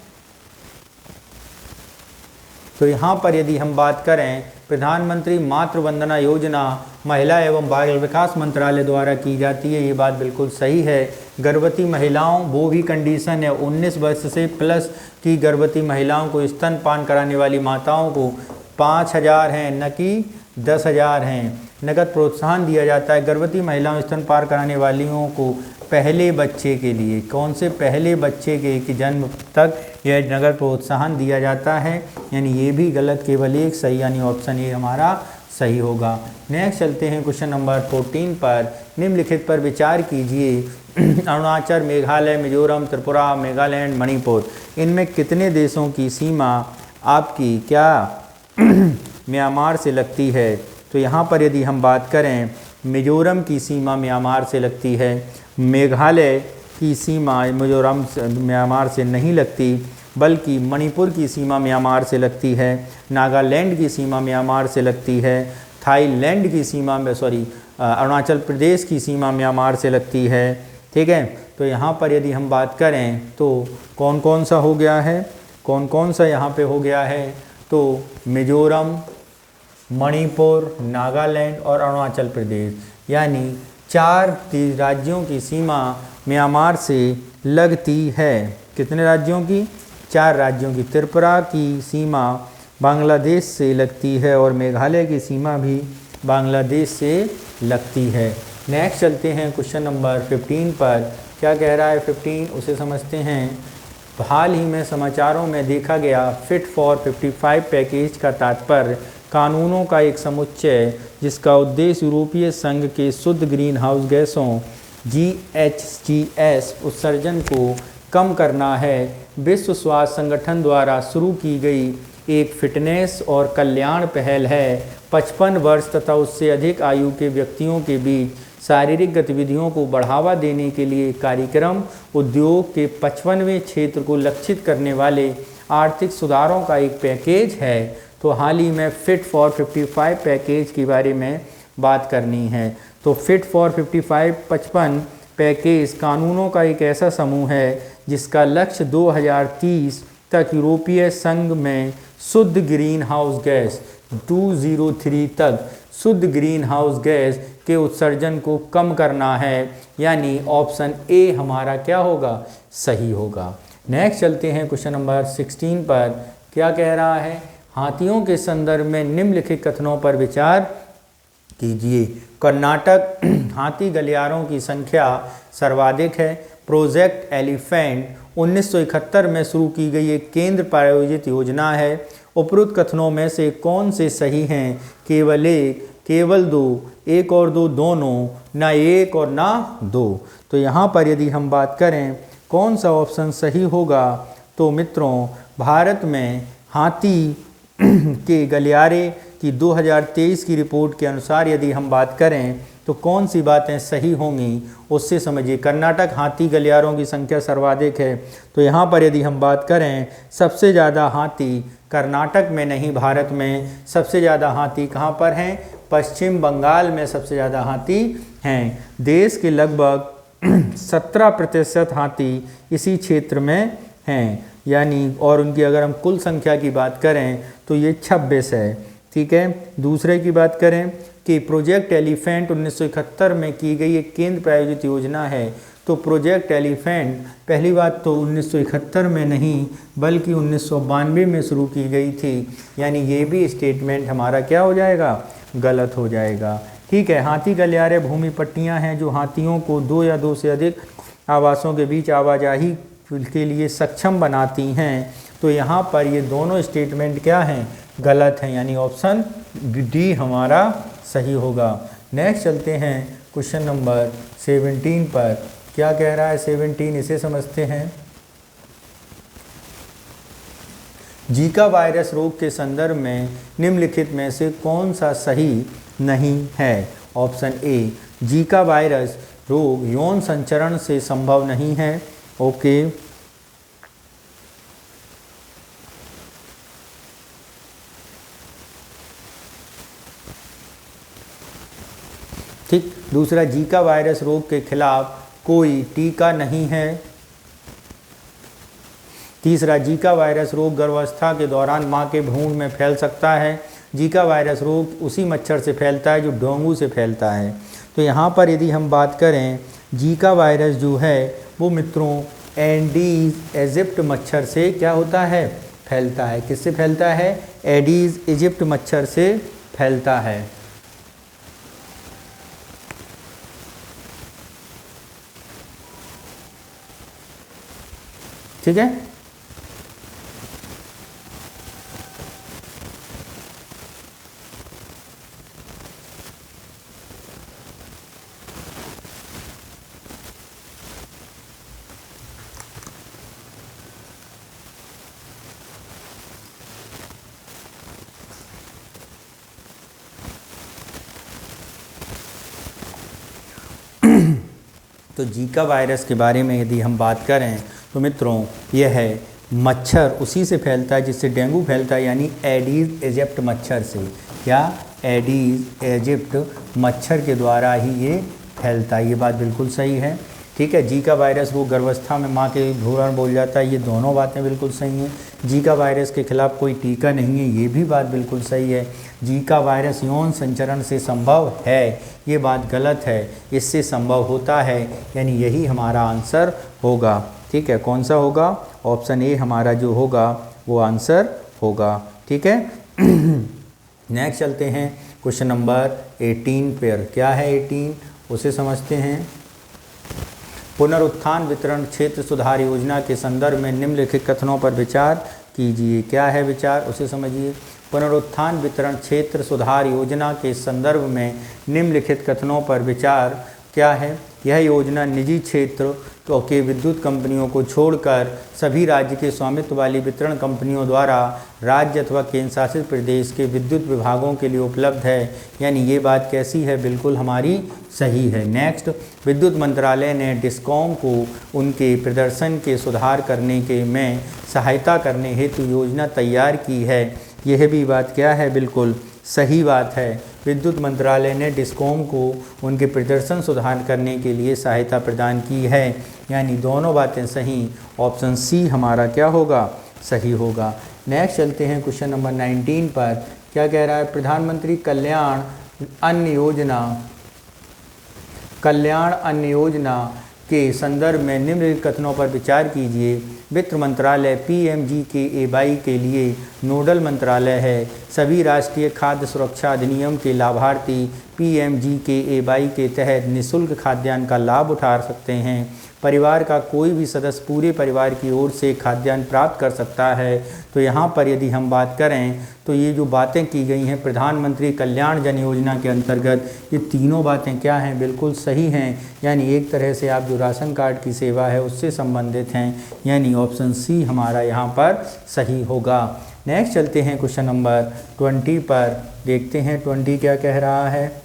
तो यहाँ पर यदि हम बात करें, प्रधानमंत्री मातृ वंदना योजना महिला एवं बाल विकास मंत्रालय द्वारा की जाती है, ये बात बिल्कुल सही है। गर्भवती महिलाओं, वो भी कंडीशन है 19 वर्ष से प्लस की गर्भवती महिलाओं को, स्तनपान कराने वाली माताओं को 5,000 हैं, न कि 10,000 हैं, नगद प्रोत्साहन दिया जाता है। गर्भवती महिलाओं स्तनपान कराने वालियों को पहले बच्चे के लिए, कौन से पहले बच्चे के जन्म तक यह नगद प्रोत्साहन दिया जाता है, यानी ये भी गलत, केवल एक सही, यानी ऑप्शन ए हमारा सही होगा। नेक्स्ट चलते हैं क्वेश्चन नंबर 14 पर। निम्नलिखित पर विचार कीजिए। अरुणाचल, मेघालय, मिजोरम, त्रिपुरा, मेघालैंड, मणिपुर, इनमें कितने देशों की सीमा आपकी क्या म्यांमार से लगती है? तो यहाँ पर यदि हम बात करें, मिजोरम की सीमा म्यांमार से लगती है, मेघालय की सीमा मिजोरम म्यांमार से नहीं लगती, बल्कि मणिपुर की सीमा म्यांमार से लगती है, नागालैंड की सीमा म्यांमार से लगती है, थाईलैंड की सीमा में अरुणाचल प्रदेश की सीमा म्यांमार से लगती है। ठीक है, तो यहाँ पर यदि हम बात करें तो कौन कौन सा हो गया है, कौन कौन सा यहाँ पे हो गया है, तो मिजोरम, मणिपुर, नागालैंड और अरुणाचल प्रदेश, यानी 4 राज्यों की सीमा म्यांमार से लगती है। कितने राज्यों की? 4 राज्यों की। त्रिपुरा की सीमा बांग्लादेश से लगती है और मेघालय की सीमा भी बांग्लादेश से लगती है। नेक्स्ट चलते हैं क्वेश्चन नंबर 15 पर। क्या कह रहा है 15, उसे समझते हैं। हाल ही में समाचारों में देखा गया फिट फॉर 55 पैकेज का तात्पर्य कानूनों का एक समुच्चय जिसका उद्देश्य यूरोपीय संघ के शुद्ध ग्रीन हाउस गैसों GHGs उत्सर्जन को कम करना है। विश्व स्वास्थ्य संगठन द्वारा शुरू की गई एक फिटनेस और कल्याण पहल है। 55 वर्ष तथा उससे अधिक आयु के व्यक्तियों के बीच शारीरिक गतिविधियों को बढ़ावा देने के लिए कार्यक्रम उद्योग के 55वें क्षेत्र को लक्षित करने वाले आर्थिक सुधारों का एक पैकेज है। तो हाल ही में फिट फॉर 55 पैकेज के बारे में बात करनी है। तो फिट फॉर 55 पैकेज कानूनों का एक ऐसा समूह है जिसका लक्ष्य 2030 तक यूरोपीय संघ में शुद्ध ग्रीन हाउस गैस 2003 तक शुद्ध ग्रीन हाउस गैस के उत्सर्जन को कम करना है, यानी ऑप्शन ए हमारा क्या होगा? सही होगा। नेक्स्ट चलते हैं क्वेश्चन नंबर 16 पर। क्या कह रहा है? हाथियों के संदर्भ में निम्नलिखित कथनों पर विचार कीजिए। कर्नाटक हाथी गलियारों की संख्या सर्वाधिक है। प्रोजेक्ट एलिफेंट 1971 में शुरू की गई एक केंद्र प्रायोजित योजना है। उपरोक्त कथनों में से कौन से सही हैं? केवल एक, केवल दो, एक और दो, दोनों, ना एक और ना दो। तो यहाँ पर यदि हम बात करें कौन सा ऑप्शन सही होगा, तो मित्रों भारत में हाथी के गलियारे की 2023 की रिपोर्ट के अनुसार यदि हम बात करें तो कौन सी बातें सही होंगी उससे समझिए। कर्नाटक हाथी गलियारों की संख्या सर्वाधिक है, तो यहाँ पर यदि हम बात करें सबसे ज़्यादा हाथी कर्नाटक में नहीं, भारत में सबसे ज़्यादा हाथी कहाँ पर हैं? पश्चिम बंगाल में सबसे ज़्यादा हाथी हैं। देश के लगभग 17% हाथी इसी क्षेत्र में हैं, यानी और उनकी अगर हम कुल संख्या की बात करें तो ये 26 है। ठीक है, दूसरे की बात करें कि प्रोजेक्ट एलिफेंट 1971 में की गई एक केंद्र प्रायोजित योजना है। तो प्रोजेक्ट एलिफेंट पहली बात तो 1971 में नहीं बल्कि 1992 में शुरू की गई थी, यानी ये भी स्टेटमेंट हमारा क्या हो जाएगा? गलत हो जाएगा। ठीक है, हाथी गलियारे भूमि पट्टियाँ हैं जो हाथियों को 2 या 2 से अधिक आवासों के बीच आवाजाही के लिए सक्षम बनाती हैं। तो यहाँ पर ये दोनों स्टेटमेंट क्या हैं, गलत हैं, यानी ऑप्शन डी हमारा सही होगा। नेक्स्ट चलते हैं क्वेश्चन नंबर 17 पर। क्या कह रहा है 17, इसे समझते हैं। जीका वायरस रोग के संदर्भ में निम्नलिखित में से कौन सा सही नहीं है। ऑप्शन ए, जीका वायरस रोग यौन संचरण से संभव नहीं है। ओके, ठीक। दूसरा, जीका वायरस रोग के खिलाफ कोई टीका नहीं है। तीसरा, जीका वायरस रोग गर्भावस्था के दौरान मां के भ्रूण में फैल सकता है। जीका वायरस रोग उसी मच्छर से फैलता है जो डेंगू से फैलता है। तो यहाँ पर यदि हम बात करें, जीका वायरस जो है वो मित्रों एडीज इजिप्ट मच्छर से क्या होता है, फैलता है। किससे फैलता है, एडीज इजिप्ट मच्छर से फैलता है। ठीक है। तो जीका वायरस के बारे में यदि हम बात करें तो मित्रों यह है मच्छर उसी से फैलता है जिससे डेंगू फैलता है, यानी एडीज इजिप्ट मच्छर से। क्या, एडीज इजिप्ट मच्छर के द्वारा ही ये फैलता है। ये बात बिल्कुल सही है। ठीक है। जीका वायरस वो गर्भावस्था में माँ के भ्रूण बोल जाता है, ये दोनों बातें बिल्कुल सही हैं। जीका वायरस के खिलाफ कोई टीका नहीं है, ये भी बात बिल्कुल सही है। जीका वायरस यौन संचरण से संभव है, ये बात गलत है, इससे संभव होता है, यानी यही हमारा आंसर होगा। ठीक है, कौन सा होगा, ऑप्शन ए हमारा जो होगा वो आंसर होगा। ठीक है। नेक्स्ट चलते हैं क्वेश्चन नंबर 18 पर। क्या है 18, उसे समझते हैं। पुनरुत्थान वितरण क्षेत्र सुधार योजना के संदर्भ में निम्नलिखित कथनों पर विचार कीजिए। क्या है विचार, उसे समझिए। पुनरुत्थान वितरण क्षेत्र सुधार योजना के संदर्भ में निम्नलिखित कथनों पर विचार क्या है। यह योजना निजी क्षेत्र के विद्युत कंपनियों को छोड़कर सभी राज्य के स्वामित्व वाली वितरण कंपनियों द्वारा राज्य अथवा केंद्र शासित प्रदेश के विद्युत विभागों के लिए उपलब्ध है, यानी ये बात कैसी है, बिल्कुल हमारी सही है। नेक्स्ट, विद्युत मंत्रालय ने डिस्कॉम को उनके प्रदर्शन के सुधार करने के में सहायता करने हेतु योजना तैयार की है। यह भी बात क्या है, बिल्कुल सही बात है। विद्युत मंत्रालय ने डिस्कॉम को उनके प्रदर्शन सुधार करने के लिए सहायता प्रदान की है, यानी दोनों बातें सही। ऑप्शन सी हमारा क्या होगा, सही होगा। नेक्स्ट चलते हैं क्वेश्चन नंबर 19 पर। क्या कह रहा है, प्रधानमंत्री कल्याण अन्न योजना के संदर्भ में निम्नलिखित कथनों पर विचार कीजिए। वित्त मंत्रालय PMGKAY के लिए नोडल मंत्रालय है। सभी राष्ट्रीय खाद्य सुरक्षा अधिनियम के लाभार्थी PMGKAY के तहत निःशुल्क खाद्यान्न का लाभ उठा सकते हैं। परिवार का कोई भी सदस्य पूरे परिवार की ओर से खाद्यान्न प्राप्त कर सकता है। तो यहाँ पर यदि हम बात करें तो ये जो बातें की गई हैं प्रधानमंत्री कल्याण जन योजना के अंतर्गत, ये तीनों बातें क्या हैं, बिल्कुल सही हैं, यानी एक तरह से आप जो राशन कार्ड की सेवा है उससे संबंधित हैं, यानी ऑप्शन सी हमारा यहाँ पर सही होगा। नेक्स्ट चलते हैं क्वेश्चन नंबर 20 पर। देखते हैं 20 क्या कह रहा है।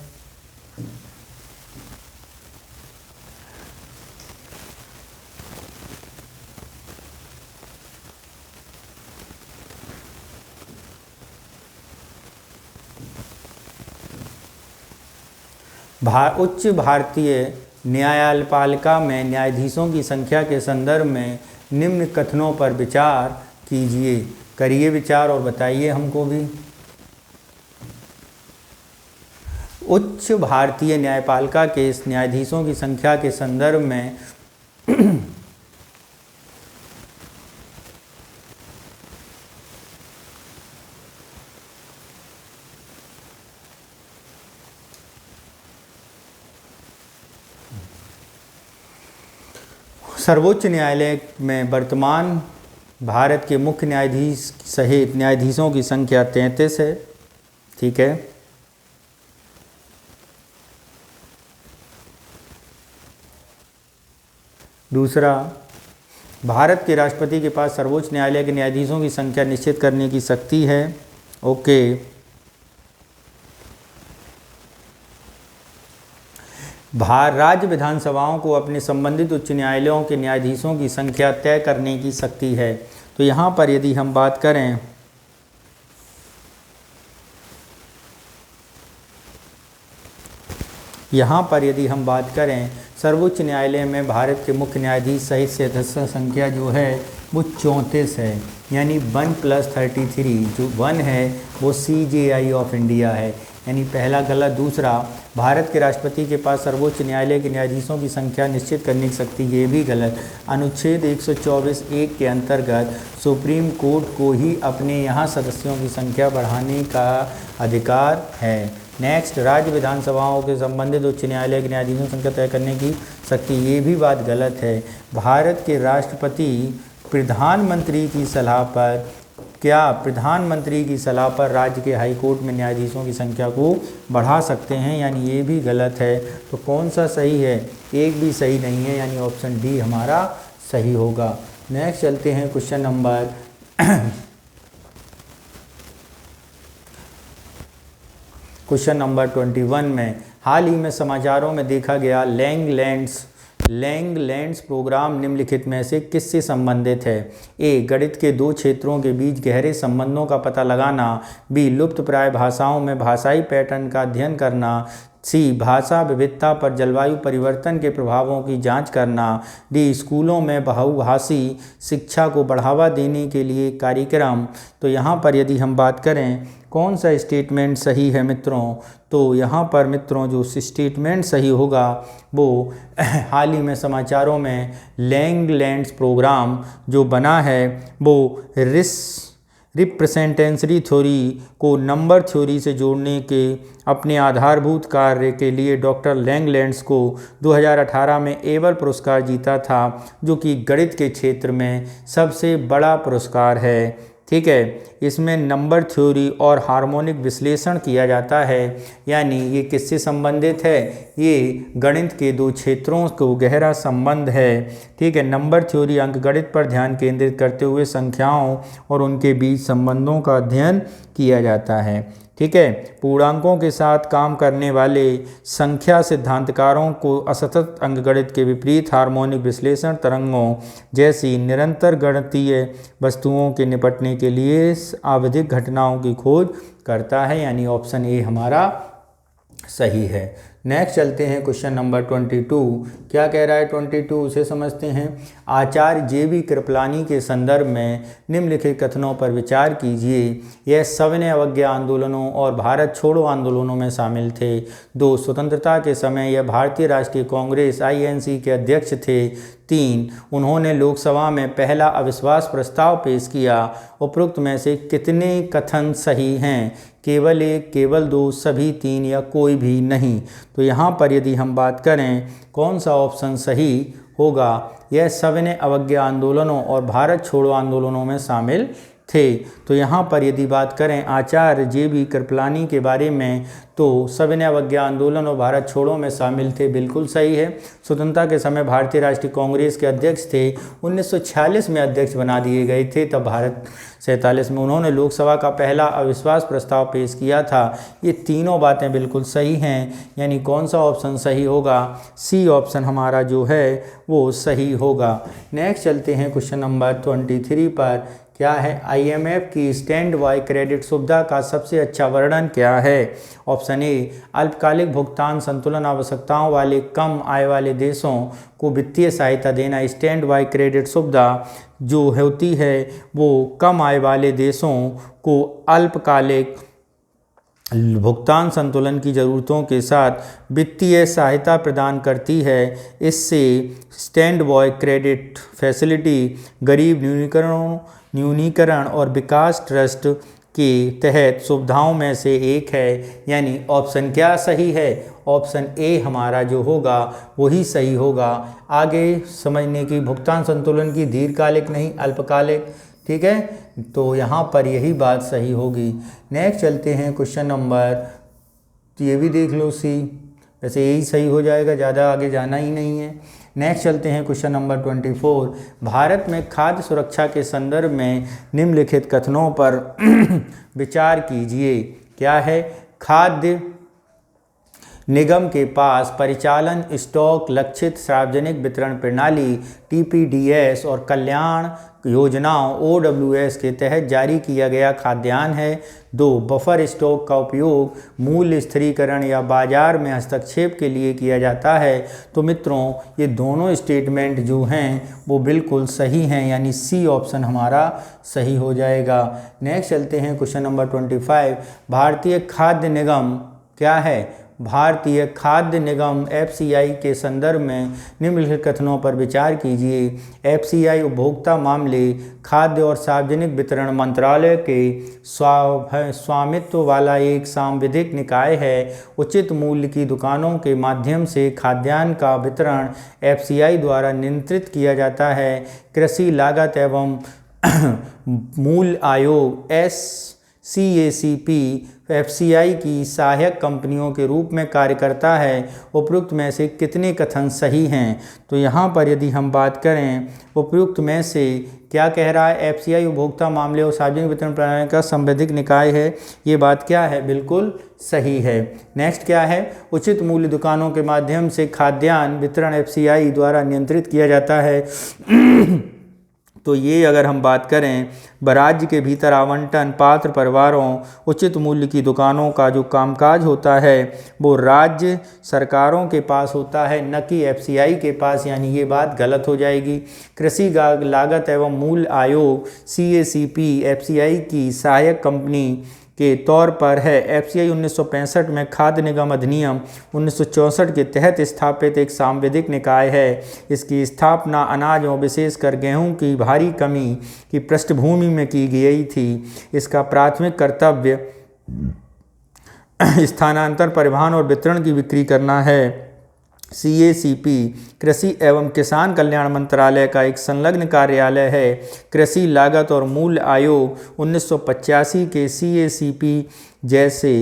उच्च भारतीय न्यायपालिका में न्यायाधीशों की संख्या के संदर्भ में निम्न कथनों पर विचार कीजिए। करिए विचार और बताइए हमको भी। उच्च भारतीय न्यायपालिका के न्यायाधीशों की संख्या के संदर्भ में सर्वोच्च न्यायालय में वर्तमान भारत के मुख्य न्यायाधीश सहित न्यायाधीशों की संख्या 33 है। ठीक है। दूसरा, भारत के राष्ट्रपति के पास सर्वोच्च न्यायालय के न्यायाधीशों की संख्या निश्चित करने की शक्ति है। ओके। राज्य विधानसभाओं को अपने संबंधित उच्च न्यायालयों के न्यायाधीशों की संख्या तय करने की शक्ति है। तो यहाँ पर यदि हम बात करें सर्वोच्च न्यायालय में भारत के मुख्य न्यायाधीश सहित सदस्य संख्या जो है वो 34 है, यानी 1+33 जो 1 है वो CJI ऑफ इंडिया है, यानी पहला गलत। दूसरा, भारत के राष्ट्रपति के पास सर्वोच्च न्यायालय के न्यायाधीशों की संख्या निश्चित करने की शक्ति, ये भी गलत। अनुच्छेद 124(1) के अंतर्गत सुप्रीम कोर्ट को ही अपने यहाँ सदस्यों की संख्या बढ़ाने का अधिकार है। नेक्स्ट, राज्य विधानसभाओं के संबंधित उच्च न्यायालय के न्यायाधीशों की संख्या तय करने की शक्ति, ये भी बात गलत है। भारत के राष्ट्रपति प्रधानमंत्री की सलाह पर राज्य के हाई कोर्ट में न्यायाधीशों की संख्या को बढ़ा सकते हैं, यानी ये भी गलत है। तो कौन सा सही है? एक भी सही नहीं है, यानी ऑप्शन डी हमारा सही होगा। नेक्स्ट चलते हैं क्वेश्चन नंबर 21 में। हाल ही में समाचारों में देखा गया लैंगलैंड्स प्रोग्राम निम्नलिखित में से किससे संबंधित है? ए, गणित के दो क्षेत्रों के बीच गहरे संबंधों का पता लगाना। बी, लुप्तप्राय भाषाओं में भाषाई पैटर्न का अध्ययन करना। सी, भाषा विविधता पर जलवायु परिवर्तन के प्रभावों की जांच करना। डी, स्कूलों में बहुभाषी शिक्षा को बढ़ावा देने के लिए कार्यक्रम। तो यहाँ पर यदि हम बात करें कौन सा स्टेटमेंट सही है मित्रों, तो यहाँ पर मित्रों जो स्टेटमेंट सही होगा वो हाल ही में समाचारों में लैंगलैंड्स प्रोग्राम जो बना है वो रिप्रेजेंटेशनरी थ्योरी को नंबर थ्योरी से जोड़ने के अपने आधारभूत कार्य के लिए डॉक्टर लैंगलैंड्स को 2018 में एबल पुरस्कार जीता था, जो कि गणित के क्षेत्र में सबसे बड़ा पुरस्कार है। ठीक है। इसमें नंबर थ्योरी और हार्मोनिक विश्लेषण किया जाता है, यानी ये किससे संबंधित है? ये गणित के दो क्षेत्रों को गहरा संबंध है। ठीक है। नंबर थ्योरी अंकगणित पर ध्यान केंद्रित करते हुए संख्याओं और उनके बीच संबंधों का अध्ययन किया जाता है। ठीक है। पूर्णांकों के साथ काम करने वाले संख्या सिद्धांतकारों को असतत अंकगणित के विपरीत हार्मोनिक विश्लेषण तरंगों जैसी निरंतर गणितीय वस्तुओं के निपटने के लिए आवधिक घटनाओं की खोज करता है, यानी ऑप्शन ए हमारा सही है। नेक्स्ट चलते हैं क्वेश्चन नंबर 22। क्या कह रहा है 22, उसे समझते हैं। आचार्य JB कृपलानी के संदर्भ में निम्नलिखित कथनों पर विचार कीजिए। यह सविनय अवज्ञा आंदोलनों और भारत छोड़ो आंदोलनों में शामिल थे। 2, स्वतंत्रता के समय यह भारतीय राष्ट्रीय कांग्रेस INC के अध्यक्ष थे। 3, उन्होंने लोकसभा में पहला अविश्वास प्रस्ताव पेश किया। उपरोक्त में से कितने कथन सही हैं? केवल 1, केवल 2, सभी 3 या कोई भी नहीं। तो यहाँ पर यदि हम बात करें कौन सा ऑप्शन सही होगा? यह सविनय अवज्ञा आंदोलनों और भारत छोड़ो आंदोलनों में शामिल थे। तो यहाँ पर यदि बात करें आचार्य JB कृपलानी के बारे में, तो सविनय अवज्ञा आंदोलन और भारत छोड़ो में शामिल थे, बिल्कुल सही है। स्वतंत्रता के समय भारतीय राष्ट्रीय कांग्रेस के अध्यक्ष थे। 1946 में अध्यक्ष बना दिए गए थे, तब भारत 47 में उन्होंने लोकसभा का पहला अविश्वास प्रस्ताव पेश किया था। ये तीनों बातें बिल्कुल सही हैं, यानी कौन सा ऑप्शन सही होगा? सी ऑप्शन हमारा जो है वो सही होगा। नेक्स्ट चलते हैं क्वेश्चन नंबर 23 पर। क्या है? IMF की स्टैंड बाय क्रेडिट सुविधा का सबसे अच्छा वर्णन क्या है? ऑप्शन ए, अल्पकालिक भुगतान संतुलन आवश्यकताओं वाले कम आय वाले देशों को वित्तीय सहायता देना। स्टैंड बाय क्रेडिट सुविधा जो होती है वो कम आय वाले देशों को अल्पकालिक भुगतान संतुलन की ज़रूरतों के साथ वित्तीय सहायता प्रदान करती है। इससे स्टैंड बाय क्रेडिट फैसिलिटी गरीब न्यूनीकरण और विकास ट्रस्ट के तहत सुविधाओं में से एक है, यानी ऑप्शन क्या सही है? ऑप्शन ए हमारा जो होगा वही सही होगा। आगे समझने की, भुगतान संतुलन की दीर्घकालिक नहीं अल्पकालिक ठीक है, तो यहाँ पर यही बात सही होगी। नेक्स्ट चलते हैं क्वेश्चन नंबर, तो ये भी देख लो सी, वैसे यही सही हो जाएगा, ज़्यादा आगे जाना ही नहीं है। नेक्स्ट चलते हैं क्वेश्चन नंबर 24। भारत में खाद्य सुरक्षा के संदर्भ में निम्नलिखित कथनों पर विचार कीजिए। क्या है? खाद्य निगम के पास परिचालन, स्टॉक, लक्षित सार्वजनिक वितरण प्रणाली TPDS और कल्याण योजनाओं OWS के तहत जारी किया गया खाद्यान्न है। 2. बफर स्टॉक का उपयोग मूल्य स्थिरीकरण या बाजार में हस्तक्षेप के लिए किया जाता है। तो मित्रों ये दोनों स्टेटमेंट जो हैं वो बिल्कुल सही हैं, यानी सी ऑप्शन हमारा सही हो जाएगा। नेक्स्ट चलते हैं क्वेश्चन नंबर 25। भारतीय खाद्य निगम क्या है? भारतीय खाद्य निगम FCI के संदर्भ में निम्नलिखित कथनों पर विचार कीजिए। FCI उपभोक्ता मामले, खाद्य और सार्वजनिक वितरण मंत्रालय के स्वामित्व वाला एक सांविधिक निकाय है। उचित मूल्य की दुकानों के माध्यम से खाद्यान्न का वितरण FCI द्वारा नियंत्रित किया जाता है। कृषि लागत एवं मूल्य आयोग SCACP FCI की सहायक कंपनियों के रूप में कार्य करता है। उपयुक्त में से कितने कथन सही हैं? तो यहाँ पर यदि हम बात करें उपयुक्त में से, क्या कह रहा है? FCI उपभोक्ता मामले और सार्वजनिक वितरण प्रणाली का संवैधानिक निकाय है। ये बात क्या है? बिल्कुल सही है। नेक्स्ट क्या है? उचित मूल्य दुकानों के माध्यम से खाद्यान्न वितरण FCI द्वारा नियंत्रित किया जाता है। तो ये अगर हम बात करें राज्य के भीतर आवंटन पात्र परिवारों, उचित मूल्य की दुकानों का जो कामकाज होता है वो राज्य सरकारों के पास होता है, न कि FCI के पास, यानी ये बात गलत हो जाएगी। कृषि लागत एवं मूल्य आयोग CACP FCI की सहायक कंपनी के तौर पर है। FCI 1965 में खाद्य निगम अधिनियम 1964 के तहत स्थापित एक सांविधिक निकाय है। इसकी स्थापना अनाज और विशेषकर गेहूं की भारी कमी की पृष्ठभूमि में की गई थी। इसका प्राथमिक कर्तव्य स्थानांतरण, परिवहन और वितरण की बिक्री करना है। CACP कृषि एवं किसान कल्याण मंत्रालय का एक संलग्न कार्यालय है। कृषि लागत और मूल्य आयोग 1985 के CACP जैसे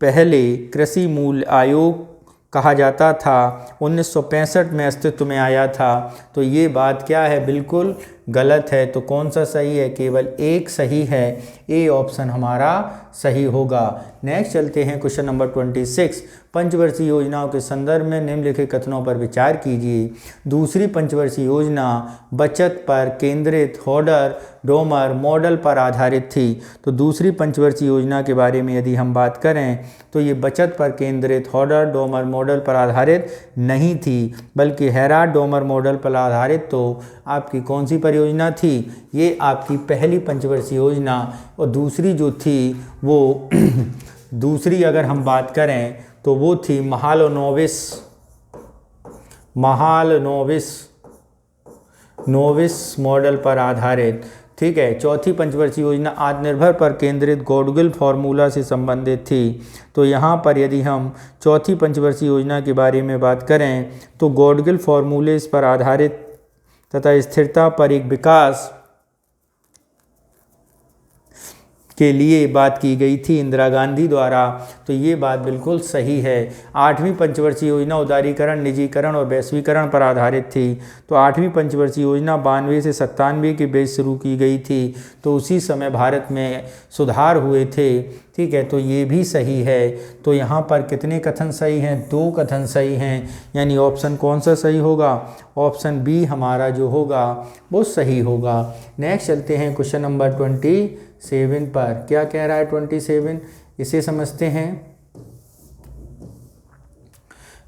पहले कृषि मूल्य आयोग कहा जाता था, 1965 में अस्तित्व में आया था। तो ये बात क्या है? बिल्कुल गलत है। तो कौन सा सही है? केवल एक सही है, ए ऑप्शन हमारा सही होगा। नेक्स्ट चलते हैं क्वेश्चन नंबर 26। पंचवर्षीय योजनाओं के संदर्भ में निम्नलिखित कथनों पर विचार कीजिए। दूसरी पंचवर्षीय योजना बचत पर केंद्रित होडर डोमर मॉडल पर आधारित थी। तो दूसरी पंचवर्षीय योजना के बारे में यदि हम बात करें तो ये बचत पर केंद्रित होडर डोमर मॉडल पर आधारित नहीं थी, बल्कि हेराल्ड डोमर मॉडल पर आधारित तो आपकी कौन सी परियोजना थी? ये आपकी पहली पंचवर्षीय योजना। और दूसरी जो थी वो दूसरी अगर हम बात करें तो वो थी नोविस मॉडल पर आधारित। ठीक है। चौथी पंचवर्षीय योजना आत्मनिर्भर पर केंद्रित गॉडगिल फार्मूला से संबंधित थी। तो यहाँ पर यदि हम चौथी पंचवर्षीय योजना के बारे में बात करें तो गॉडगिल फार्मूले पर आधारित तथा स्थिरता पर एक विकास के लिए बात की गई थी इंदिरा गांधी द्वारा। तो ये बात बिल्कुल सही है। आठवीं पंचवर्षीय योजना उदारीकरण, निजीकरण और वैश्वीकरण पर आधारित थी। तो आठवीं पंचवर्षीय योजना 92 से 97 के बीच शुरू की गई थी। तो उसी समय भारत में सुधार हुए थे। ठीक है, तो ये भी सही है। तो यहाँ पर कितने कथन सही हैं? 2 कथन सही हैं, यानी ऑप्शन कौन सा सही होगा? ऑप्शन बी हमारा जो होगा वो सही होगा। नेक्स्ट चलते हैं क्वेश्चन नंबर 27 पर। क्या कह रहा है 27? इसे समझते हैं।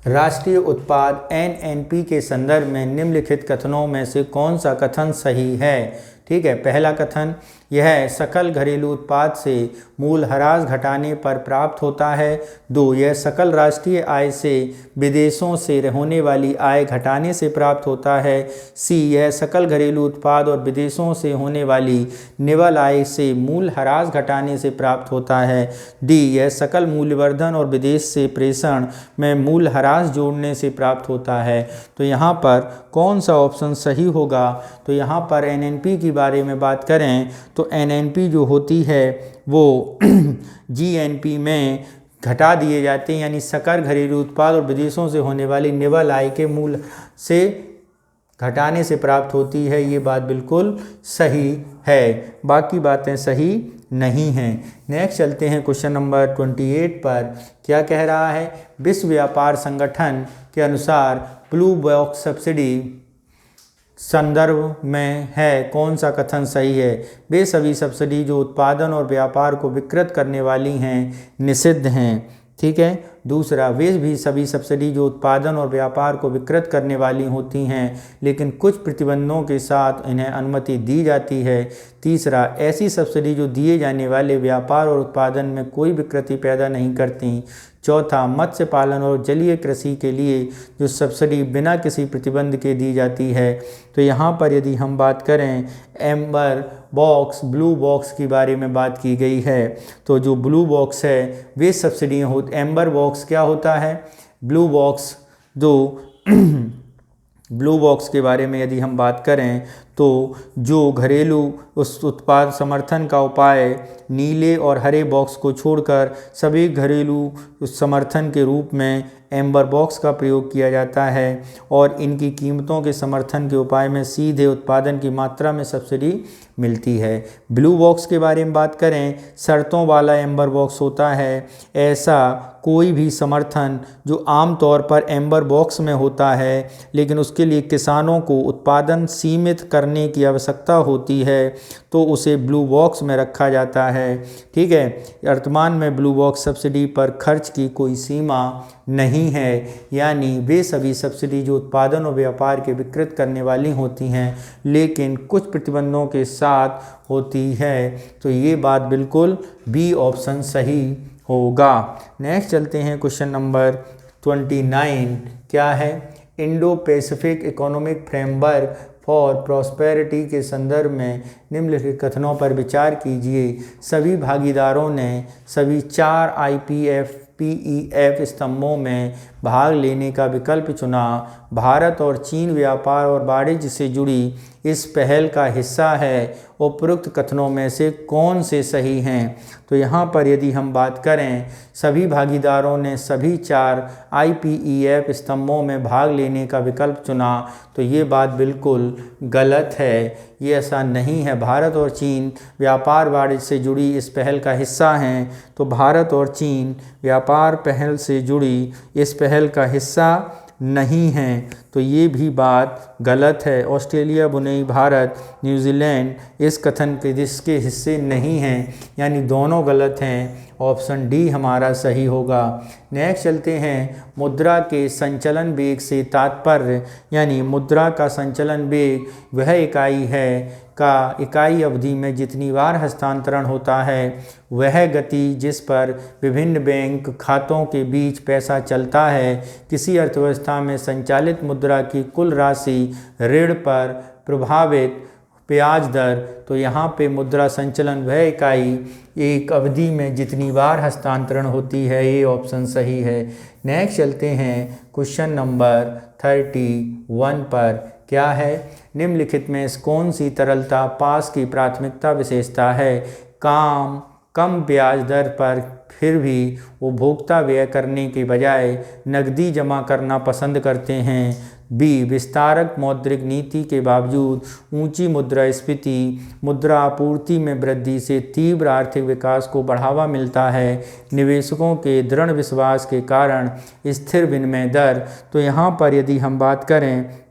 राष्ट्रीय उत्पाद NNP के संदर्भ में निम्नलिखित कथनों में से कौन सा कथन सही है? ठीक है, पहला कथन यह सकल घरेलू उत्पाद से मूल्यह्रास घटाने पर प्राप्त होता है। 2, यह सकल राष्ट्रीय आय से विदेशों से होने वाली आय घटाने से प्राप्त होता है। सी, यह सकल घरेलू उत्पाद और विदेशों से होने वाली निवल आय से मूल्यह्रास घटाने से प्राप्त होता है। डी, यह सकल मूल्यवर्धन और विदेश से प्रेषण में मूल्यह्रास जोड़ने से प्राप्त होता है। तो यहाँ पर कौन सा ऑप्शन सही होगा? तो यहाँ पर एनएनपी की बारे में बात करें तो एनएनपी जो होती है वो जीएनपी में घटा दिए जाते हैं, यानी सकल घरेलू उत्पाद और विदेशों से होने वाली निवल आय के मूल्य से घटाने से प्राप्त होती है। ये बात बिल्कुल सही है, बाकी बातें सही नहीं हैं। नेक्स्ट चलते हैं क्वेश्चन नंबर 28 पर। क्या कह रहा है? विश्व व्यापार संगठन के अनुसार ब्लू बॉक्स सब्सिडी संदर्भ में है, कौन सा कथन सही है? वे सभी सब्सिडी जो उत्पादन और व्यापार को विकृत करने वाली हैं निषिद्ध हैं। ठीक है। दूसरा, वे भी सभी सब्सिडी जो उत्पादन और व्यापार को विकृत करने वाली होती हैं लेकिन कुछ प्रतिबंधों के साथ इन्हें अनुमति दी जाती है। तीसरा, ऐसी सब्सिडी जो दिए जाने वाले व्यापार और उत्पादन में कोई विकृति पैदा नहीं करती। चौथा, मत्स्य पालन और जलीय कृषि के लिए जो सब्सिडी बिना किसी प्रतिबंध के दी जाती है। तो यहाँ पर यदि हम बात करें एम्बर बॉक्स, ब्लू बॉक्स की बारे में बात की गई है, तो जो ब्लू बॉक्स है वे सब्सिडियाँ हो। एम्बर बॉक्स क्या होता है? ब्लू बॉक्स जो ब्लू बॉक्स के बारे में यदि हम बात करें तो जो घरेलू उस उत्पाद समर्थन का उपाय नीले और हरे बॉक्स को छोड़कर सभी घरेलू समर्थन के रूप में एम्बर बॉक्स का प्रयोग किया जाता है और इनकी कीमतों के समर्थन के उपाय में सीधे उत्पादन की मात्रा में सब्सिडी मिलती है। ब्लू बॉक्स के बारे में बात करें, शर्तों वाला एम्बर बॉक्स होता है ऐसा कोई भी समर्थन जो आमतौर पर एम्बर बॉक्स में होता है लेकिन उसके लिए किसानों को उत्पादन सीमित करने की आवश्यकता होती है तो उसे ब्लू बॉक्स में रखा जाता है। ठीक है। वर्तमान में ब्लू बॉक्स सब्सिडी पर खर्च की कोई सीमा नहीं है, यानी वे सभी सब्सिडी जो उत्पादन और व्यापार के विकृत करने वाली होती हैं लेकिन कुछ प्रतिबंधों के साथ होती है। तो ये बात बिल्कुल बी ऑप्शन सही होगा। नेक्स्ट चलते हैं क्वेश्चन नंबर 29। क्या है? Indo Pacific economic framework for prosperity के संदर्भ में निम्नलिखित कथनों पर विचार कीजिए। सभी भागीदारों ने सभी 4 IPEF स्तंभों में भाग लेने का विकल्प चुना। भारत और चीन व्यापार और वाणिज्य से जुड़ी इस पहल का हिस्सा है। उपरोक्त कथनों में से कौन से सही हैं? तो यहाँ पर यदि हम बात करें सभी भागीदारों ने सभी 4 IPEF स्तंभों में भाग लेने का विकल्प चुना, तो ये बात बिल्कुल गलत है। ये ऐसा नहीं है। भारत और चीन व्यापार वाणिज्य से जुड़ी इस पहल का हिस्सा हैं, तो भारत और चीन व्यापार पहल से जुड़ी इस पहल का हिस्सा नहीं हैं, तो ये भी बात गलत है। ऑस्ट्रेलिया, ब्रुनेई, भारत, न्यूजीलैंड इस कथन के जिसके हिस्से नहीं हैं, यानी दोनों गलत हैं। ऑप्शन डी हमारा सही होगा। नेक्स्ट चलते हैं मुद्रा के संचलन वेग से तात्पर्य, यानी मुद्रा का संचलन वेग वह इकाई है का इकाई अवधि में जितनी बार हस्तांतरण होता है वह गति जिस पर विभिन्न बैंक खातों के बीच पैसा चलता है। किसी अर्थव्यवस्था में संचालित मुद्रा की कुल राशि ऋण पर प्रभावित ब्याज दर। तो यहाँ पे मुद्रा संचलन वह इकाई एक अवधि में जितनी बार हस्तांतरण होती है, ये ऑप्शन सही है। नेक्स्ट चलते हैं क्वेश्चन नंबर 31 पर। क्या है? निम्नलिखित में कौन सी तरलता पास की प्राथमिकता विशेषता है? कम ब्याज दर पर फिर भी उपभोक्ता व्यय करने के बजाय नकदी जमा करना पसंद करते हैं। बी, विस्तारक मौद्रिक नीति के बावजूद ऊंची मुद्रास्फीति मुद्रा आपूर्ति में वृद्धि से तीव्र आर्थिक विकास को बढ़ावा मिलता है। निवेशकों के दृढ़ विश्वास के कारण स्थिर विनिमय दर। तो यहाँ पर यदि हम बात करें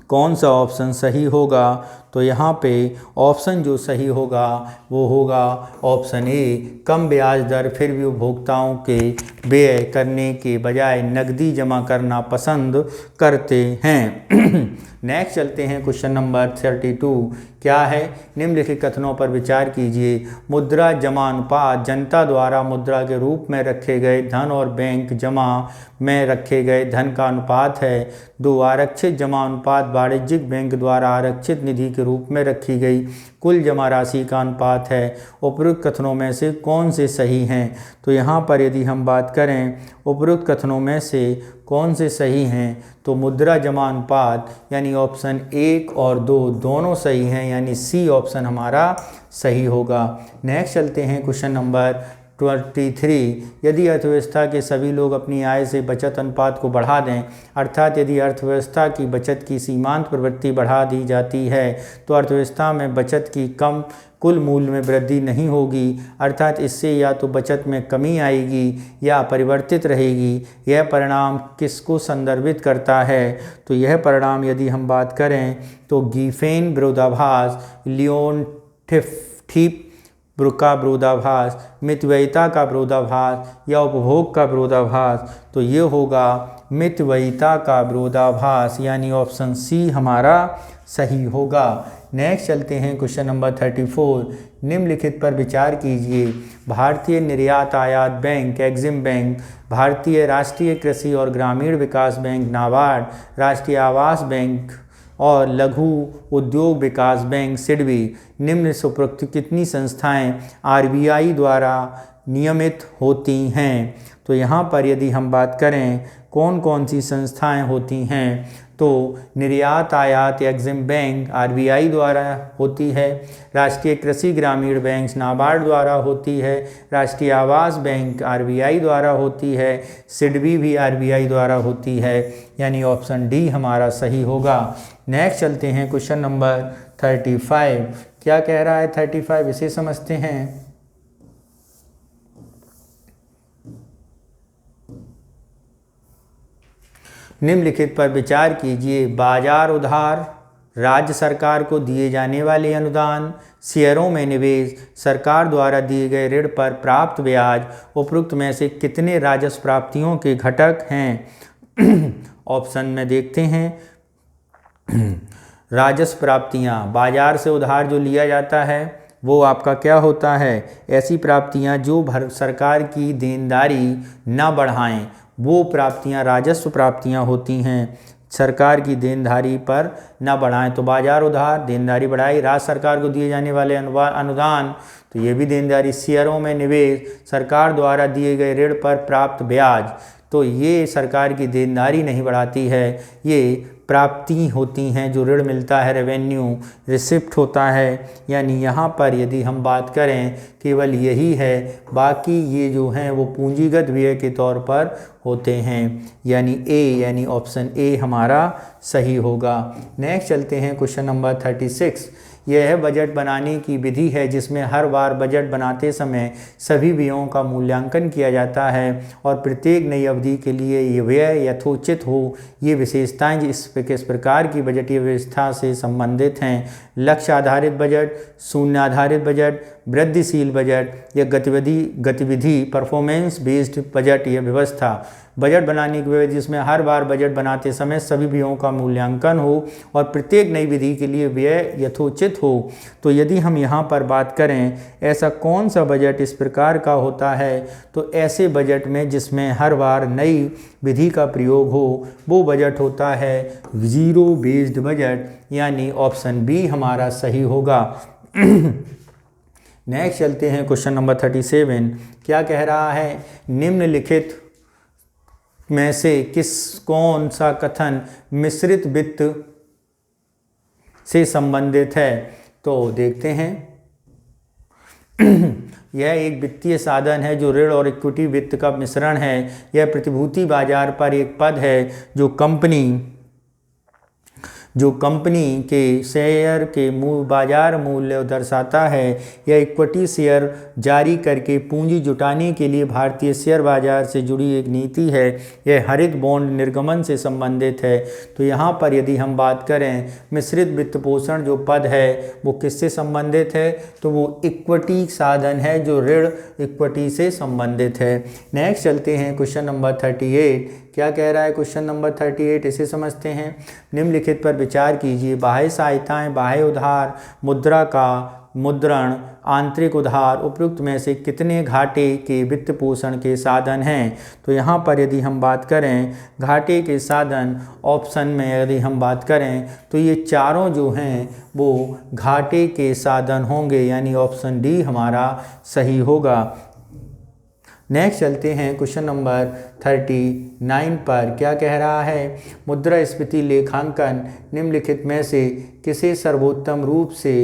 कौन सा ऑप्शन सही होगा, तो यहाँ पे ऑप्शन जो सही होगा वो होगा ऑप्शन ए, कम ब्याज दर फिर भी उपभोक्ताओं के व्यय करने के बजाय नकदी जमा करना पसंद करते हैं। नेक्स्ट चलते हैं क्वेश्चन नंबर 32। क्या है? निम्नलिखित कथनों पर विचार कीजिए। मुद्रा जमा अनुपात जनता द्वारा मुद्रा के रूप में रखे गए धन और बैंक जमा में रखे गए धन का अनुपात है। 2 आरक्षित जमा अनुपात वाणिज्यिक बैंक द्वारा आरक्षित निधि के रूप में रखी गई कुल जमा राशि का अनुपात है। उपरोक्त कथनों में से कौन से सही हैं? तो यहाँ पर यदि हम बात करें उपरोक्त कथनों में से कौन से सही हैं, तो मुद्रा जमा अनुपात यानी ऑप्शन 1 और 2 दोनों सही हैं, यानी सी ऑप्शन हमारा सही होगा। नेक्स्ट चलते हैं क्वेश्चन नंबर 23। यदि अर्थव्यवस्था के सभी लोग अपनी आय से बचत अनुपात को बढ़ा दें, अर्थात यदि अर्थव्यवस्था की बचत की सीमांत प्रवृत्ति बढ़ा दी जाती है तो अर्थव्यवस्था में बचत की कम कुल मूल्य में वृद्धि नहीं होगी, अर्थात इससे या तो बचत में कमी आएगी या परिवर्तित रहेगी। यह परिणाम किसको संदर्भित करता है? तो यह परिणाम यदि हम बात करें तो गिफेन विरोधाभास, लियोनटिफ का विरोधाभास, मितव्ययिता का विरोधाभास या उपभोग का विरोधाभास, तो ये होगा मितव्ययिता का विरोधाभास, यानी ऑप्शन सी हमारा सही होगा। नेक्स्ट चलते हैं क्वेश्चन नंबर 34। निम्नलिखित पर विचार कीजिए। भारतीय निर्यात आयात बैंक एग्जिम बैंक, भारतीय राष्ट्रीय कृषि और ग्रामीण विकास बैंक नाबार्ड, राष्ट्रीय आवास बैंक और लघु उद्योग विकास बैंक सिडबी, निम्न से उपरोक्त कितनी संस्थाएं आरबीआई द्वारा नियमित होती हैं? तो यहाँ पर यदि हम बात करें कौन कौन सी संस्थाएं होती हैं, तो निर्यात आयात एग्जिम बैंक आरबीआई द्वारा होती है, राष्ट्रीय कृषि ग्रामीण बैंक नाबार्ड द्वारा होती है, राष्ट्रीय आवास बैंक आरबीआई द्वारा होती है, सिडबी भी आरबीआई द्वारा होती है, यानी ऑप्शन डी हमारा सही होगा। नेक्स्ट चलते हैं क्वेश्चन नंबर 35। क्या कह रहा है 35, इसे समझते हैं। निम्नलिखित पर विचार कीजिए। बाजार उधार, राज्य सरकार को दिए जाने वाले अनुदान, शेयरों में निवेश, सरकार द्वारा दिए गए ऋण पर प्राप्त ब्याज, उपरोक्त में से कितने राजस्व प्राप्तियों के घटक हैं? ऑप्शन में देखते हैं। राजस्व प्राप्तियाँ, बाजार से उधार जो लिया जाता है वो आपका क्या होता है? ऐसी प्राप्तियाँ जो सरकार की देनदारी न बढ़ाएं, वो प्राप्तियाँ राजस्व प्राप्तियाँ होती हैं। सरकार की देनदारी पर न बढ़ाएं, तो बाजार उधार देनदारी बढ़ाई, राज्य सरकार को दिए जाने वाले अनुदान, तो ये भी देनदारी, शेयरों में निवेश, सरकार द्वारा दिए गए ऋण पर प्राप्त ब्याज, तो ये सरकार की देनदारी नहीं बढ़ाती है, ये प्राप्ति होती हैं जो ऋण मिलता है, रेवेन्यू रिसिप्ट होता है। यानी यहाँ पर यदि हम बात करें केवल यही है, बाकी ये जो हैं वो पूंजीगत व्यय के तौर पर होते हैं, यानी ए यानी ऑप्शन ए हमारा सही होगा। नेक्स्ट चलते हैं क्वेश्चन नंबर 36। यह बजट बनाने की विधि है जिसमें हर बार बजट बनाते समय सभी व्ययों का मूल्यांकन किया जाता है और प्रत्येक नई अवधि के लिए ये व्यय यथोचित हो। ये विशेषताएं किस प्रकार की बजटीय व्यवस्था से संबंधित हैं? लक्ष्य आधारित बजट, शून्य आधारित बजट, वृद्धिशील बजट या गतिविधि परफॉर्मेंस बेस्ड बजट या व्यवस्था। बजट बनाने की विधि जिसमें हर बार बजट बनाते समय सभी व्ययों का मूल्यांकन हो और प्रत्येक नई विधि के लिए व्यय यथोचित हो। तो यदि हम यहाँ पर बात करें ऐसा कौन सा बजट इस प्रकार का होता है, तो ऐसे बजट में जिसमें हर बार नई विधि का प्रयोग हो वो बजट होता है जीरो बेस्ड बजट, यानी ऑप्शन बी हमारा सही होगा। नेक्स्ट चलते हैं क्वेश्चन नंबर 37। क्या कह रहा है? निम्नलिखित में से कौन सा कथन मिश्रित वित्त से संबंधित है? तो देखते हैं। यह एक वित्तीय साधन है जो ऋण और इक्विटी वित्त का मिश्रण है। यह प्रतिभूति बाजार पर एक पद है जो कंपनी के शेयर के बाजार मूल्य दर्शाता है। यह इक्विटी शेयर जारी करके पूंजी जुटाने के लिए भारतीय शेयर बाजार से जुड़ी एक नीति है। यह हरित बॉन्ड निर्गमन से संबंधित है। तो यहाँ पर यदि हम बात करें मिश्रित वित्त पोषण जो पद है वो किससे संबंधित है? तो वो इक्विटी साधन है जो ऋण इक्विटी से संबंधित है। नेक्स्ट चलते हैं क्वेश्चन नंबर 38। क्या कह रहा है क्वेश्चन नंबर 38, इसे समझते हैं। निम्नलिखित पर विचार कीजिए। बाह्य सहायताएं, बाह्य उधार, मुद्रा का मुद्रण, आंतरिक उधार उपयुक्त में से कितने घाटे के वित्त पोषण के साधन हैं? तो यहाँ पर यदि हम बात करें घाटे के साधन, ऑप्शन में यदि हम बात करें तो ये चारों जो हैं वो घाटे के साधन होंगे, यानी ऑप्शन डी हमारा सही होगा। नेक्स्ट चलते हैं क्वेश्चन नंबर 39 पर। क्या कह रहा है? मुद्रास्फीति लेखांकन निम्नलिखित में से किसे सर्वोत्तम रूप से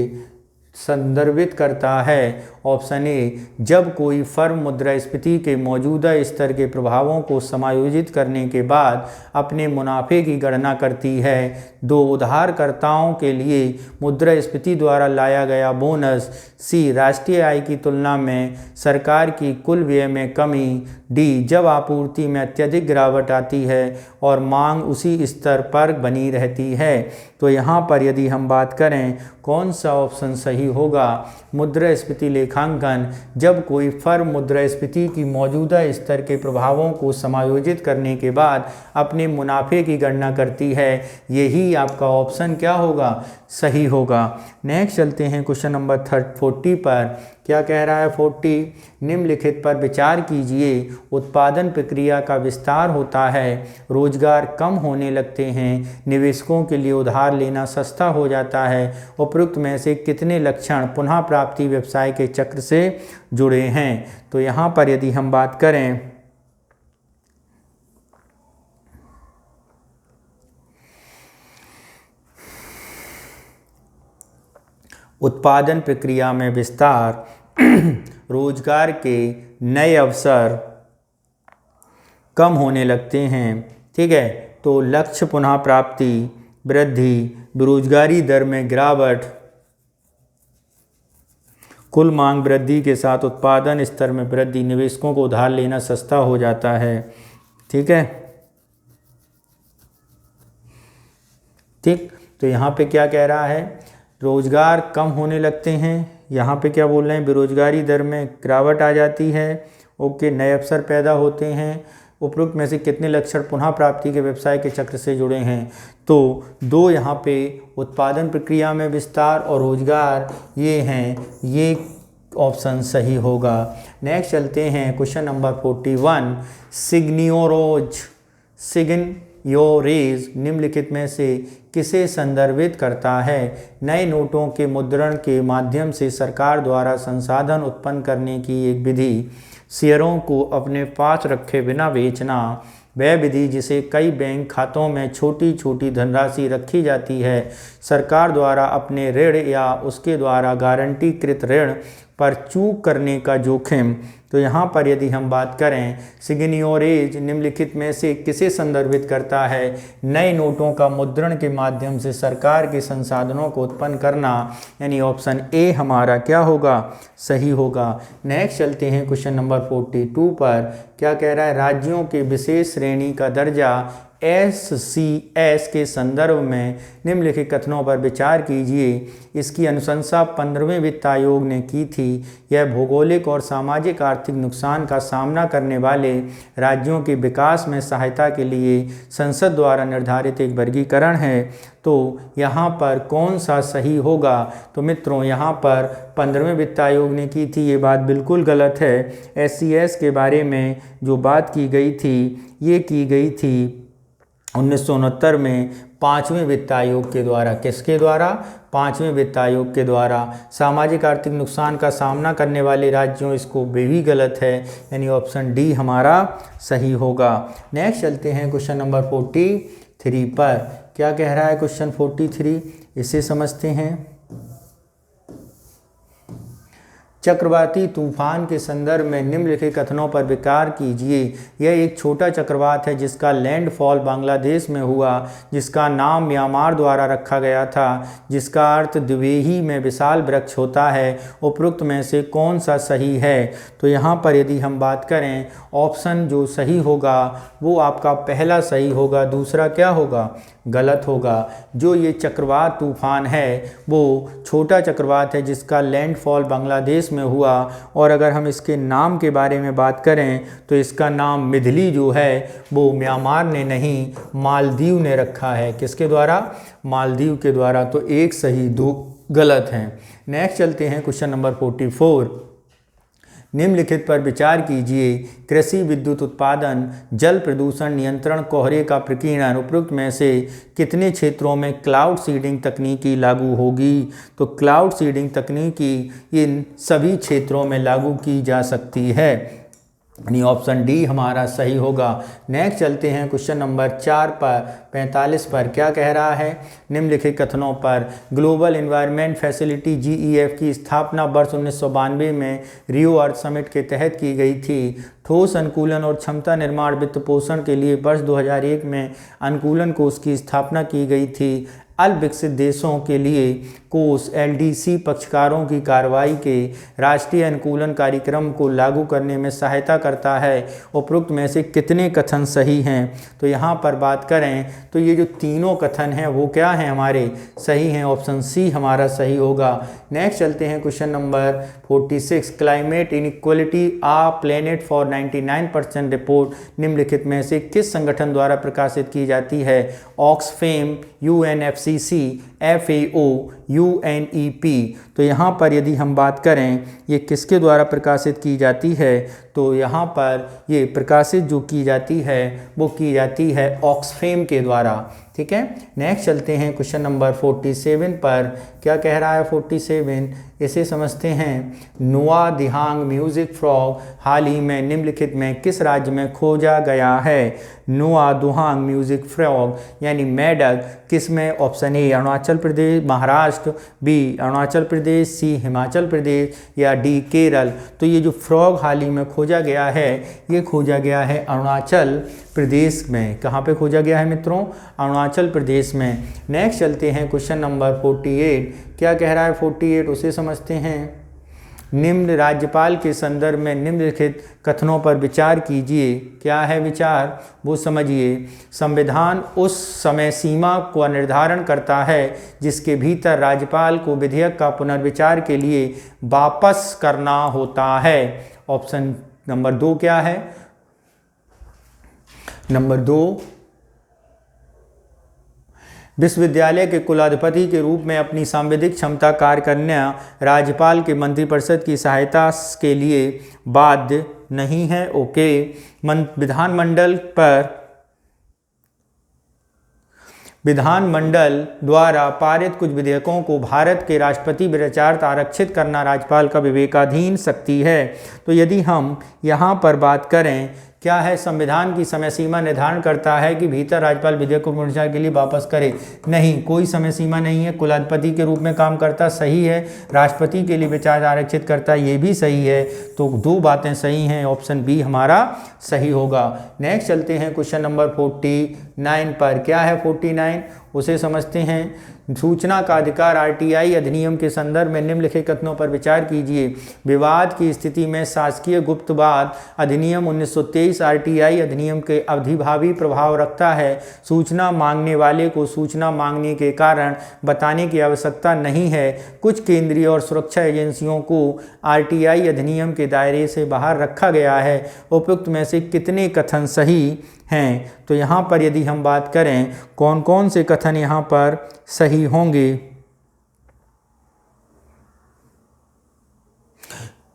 संदर्भित करता है? ऑप्शन ए, जब कोई फर्म मुद्रास्फीति के मौजूदा स्तर के प्रभावों को समायोजित करने के बाद अपने मुनाफे की गणना करती है। 2, उधारकर्ताओं के लिए मुद्रास्फीति द्वारा लाया गया बोनस। सी, राष्ट्रीय आय की तुलना में सरकार की कुल व्यय में कमी। डी, जब आपूर्ति में अत्यधिक गिरावट आती है और मांग उसी स्तर पर बनी रहती है। तो यहाँ पर यदि हम बात करें कौन सा ऑप्शन सही होगा? मुद्रास्फीति लेखांकन, जब कोई फर्म मुद्रास्फीति की मौजूदा स्तर के प्रभावों को समायोजित करने के बाद अपने मुनाफे की गणना करती है, यही आपका ऑप्शन क्या होगा? सही होगा। नेक्स्ट चलते हैं क्वेश्चन नंबर 40 पर। क्या कह रहा है 40, निम्नलिखित पर विचार कीजिए। उत्पादन प्रक्रिया का विस्तार होता है, रोजगार कम होने लगते हैं, निवेशकों के लिए उधार लेना सस्ता हो जाता है। उपरोक्त में से कितने लक्षण पुनः प्राप्ति व्यवसाय के चक्र से जुड़े हैं? तो यहाँ पर यदि हम बात करें उत्पादन प्रक्रिया में विस्तार, रोजगार के नए अवसर कम होने लगते हैं, ठीक है। तो लक्ष्य पुनः प्राप्ति, वृद्धि, बेरोजगारी दर में गिरावट, कुल मांग वृद्धि के साथ उत्पादन स्तर में वृद्धि, निवेशकों को उधार लेना सस्ता हो जाता है, ठीक है। ठीक, तो यहाँ पे क्या कह रहा है? रोजगार कम होने लगते हैं, यहाँ पे क्या बोल रहे हैं? बेरोजगारी दर में गिरावट आ जाती है, ओके, नए अवसर पैदा होते हैं। उपरोक्त में से कितने लक्षण पुनः प्राप्ति के व्यवसाय के चक्र से जुड़े हैं? तो 2 यहाँ पे उत्पादन प्रक्रिया में विस्तार और रोजगार ये हैं, ये ऑप्शन सही होगा। नेक्स्ट चलते हैं क्वेश्चन नंबर 41। सिग्नियोरेज निम्नलिखित में से किसे संदर्भित करता है? नए नोटों के मुद्रण के माध्यम से सरकार द्वारा संसाधन उत्पन्न करने की एक विधि, शेयरों को अपने पास रखे बिना बेचना, वह विधि जिसे कई बैंक खातों में छोटी छोटी धनराशि रखी जाती है, सरकार द्वारा अपने ऋण या उसके द्वारा गारंटीकृत ऋण पर चूक करने का जोखिम। तो यहाँ पर यदि हम बात करें सिग्नियोरेज निम्नलिखित में से किसे संदर्भित करता है? नए नोटों का मुद्रण के माध्यम से सरकार के संसाधनों को उत्पन्न करना, यानी ऑप्शन ए हमारा क्या होगा? सही होगा। नेक्स्ट चलते हैं क्वेश्चन नंबर 42 पर। क्या कह रहा है? राज्यों के विशेष श्रेणी का दर्जा SCS के संदर्भ में निम्नलिखित कथनों पर विचार कीजिए। इसकी अनुशंसा 15वें वित्त आयोग ने की थी। यह भौगोलिक और सामाजिक आर्थिक नुकसान का सामना करने वाले राज्यों के विकास में सहायता के लिए संसद द्वारा निर्धारित एक वर्गीकरण है। तो यहाँ पर कौन सा सही होगा? तो मित्रों यहाँ पर 15वें वित्त आयोग ने की थी, ये बात बिल्कुल गलत है। SCS के बारे में जो बात की गई थी, ये की गई थी 1969 में 5वें वित्त आयोग के द्वारा। किसके द्वारा? 5वें वित्त आयोग के द्वारा। सामाजिक आर्थिक नुकसान का सामना करने वाले राज्यों, इसको भी गलत है, यानी ऑप्शन डी हमारा सही होगा। नेक्स्ट चलते हैं क्वेश्चन नंबर 43 पर। क्या कह रहा है क्वेश्चन 43? इसे समझते हैं। चक्रवाती तूफान के संदर्भ में निम्नलिखित कथनों पर विचार कीजिए। यह एक छोटा चक्रवात है जिसका लैंडफॉल बांग्लादेश में हुआ, जिसका नाम म्यांमार द्वारा रखा गया था, जिसका अर्थ द्विवेही में विशाल वृक्ष होता है। उपरोक्त में से कौन सा सही है? तो यहाँ पर यदि हम बात करें, ऑप्शन जो सही होगा वो आपका पहला सही होगा, दूसरा क्या होगा? गलत होगा। जो ये चक्रवात तूफान है वो छोटा चक्रवात है जिसका लैंडफॉल बांग्लादेश में हुआ, और अगर हम इसके नाम के बारे में बात करें तो इसका नाम मिधली जो है वो म्यांमार ने नहीं, मालदीव ने रखा है। किसके द्वारा? मालदीव के द्वारा। तो एक सही, दो गलत हैं। नेक्स्ट चलते हैं क्वेश्चन नंबर 44। निम्नलिखित पर विचार कीजिए। कृषि, विद्युत उत्पादन, जल प्रदूषण नियंत्रण, कोहरे का प्रकीर्णन, उपरोक्त में से कितने क्षेत्रों में क्लाउड सीडिंग तकनीकी लागू होगी? तो क्लाउड सीडिंग तकनीकी इन सभी क्षेत्रों में लागू की जा सकती है, यानी ऑप्शन डी हमारा सही होगा। नेक्स्ट चलते हैं क्वेश्चन नंबर 45 पर। क्या कह रहा है? निम्नलिखित कथनों पर ग्लोबल एनवायरनमेंट फैसिलिटी GEF की स्थापना वर्ष 1992 में रियो अर्थ समिट के तहत की गई थी। ठोस अनुकूलन और क्षमता निर्माण वित्त पोषण के लिए वर्ष 2001 में अनुकूलन कोष की स्थापना की गई थी। अल्प विकसित देशों के लिए कोष LDC पक्षकारों की कार्रवाई के राष्ट्रीय अनुकूलन कार्यक्रम को लागू करने में सहायता करता है। उपरोक्त में से कितने कथन सही हैं? तो यहाँ पर बात करें तो ये जो तीनों कथन हैं वो क्या हैं? हमारे सही हैं। ऑप्शन सी हमारा सही होगा। नेक्स्ट चलते हैं question number 46। Climate inequality a planet for 99% report निम्नलिखित में से किस संगठन द्वारा प्रकाशित की जाती है? Oxfam, UNFCCC, FAO, UNEP। तो यहाँ पर यदि हम बात करें ये किसके द्वारा प्रकाशित की जाती है, तो यहाँ पर ये प्रकाशित जो की जाती है वो की जाती है ऑक्सफैम के द्वारा। ठीक है। नेक्स्ट चलते हैं क्वेश्चन नंबर 47 पर। क्या कह रहा है 47? इसे समझते हैं। नुआ दिहांग म्यूजिक फ्रॉग हाल ही में निम्नलिखित में किस राज्य में खोजा गया है? नुआ दुहांग म्यूजिक फ्रॉग यानी मेढक किस में? Option A Arunachal Pradesh, Maharashtra, B Arunachal Pradesh, C Himachal Pradesh या डी केरल। तो ये जो फ्रॉग हाल ही में खोजा गया है ये खोजा गया है अरुणाचल प्रदेश में। कहाँ पे खोजा गया है मित्रों? अरुणाचल प्रदेश में। नेक्स्ट चलते हैं क्वेश्चन नंबर 48। क्या कह रहा है 48? उसे समझते हैं। निम्न राज्यपाल के संदर्भ में निम्नलिखित कथनों पर विचार कीजिए। क्या है विचार? वो समझिए। संविधान उस समय सीमा का निर्धारण करता है जिसके भीतर राज्यपाल को विधेयक का पुनर्विचार के लिए वापस करना होता है। ऑप्शन नंबर 2 क्या है? नंबर 2, विश्वविद्यालय के कुलाधिपति के रूप में अपनी सांविधिक क्षमता कार्य करना राज्यपाल के मंत्रिपरिषद की सहायता के लिए बाध्य नहीं है। ओके। विधानमंडल द्वारा पारित कुछ विधेयकों को भारत के राष्ट्रपति विचारार्थ आरक्षित करना राज्यपाल का विवेकाधीन शक्ति है। तो यदि हम यहाँ पर बात करें, क्या है? संविधान की समय सीमा निर्धारण करता है कि भीतर राज्यपाल विधेयक को पुनर्विचार के लिए वापस करे। नहीं, कोई समय सीमा नहीं है। कुलाधिपति के रूप में काम करता, सही है। राष्ट्रपति के लिए विचार आरक्षित करता, ये भी सही है। तो 2 बातें सही हैं। ऑप्शन बी हमारा सही होगा। नेक्स्ट चलते हैं क्वेश्चन नंबर 49 पर। क्या है 49? उसे समझते हैं। सूचना का अधिकार RTI अधिनियम के संदर्भ में निम्नलिखित कथनों पर विचार कीजिए। विवाद की स्थिति में शासकीय गुप्तवाद अधिनियम 1923 RTI अधिनियम के अधिभावी प्रभाव रखता है। सूचना मांगने वाले को सूचना मांगने के कारण बताने की आवश्यकता नहीं है। कुछ केंद्रीय और सुरक्षा एजेंसियों को RTI अधिनियम के दायरे से बाहर रखा गया है। उपयुक्त में से कितने कथन सही हैं? तो यहाँ पर यदि हम बात करें कौन कौन से कथन यहाँ पर सही होंगे?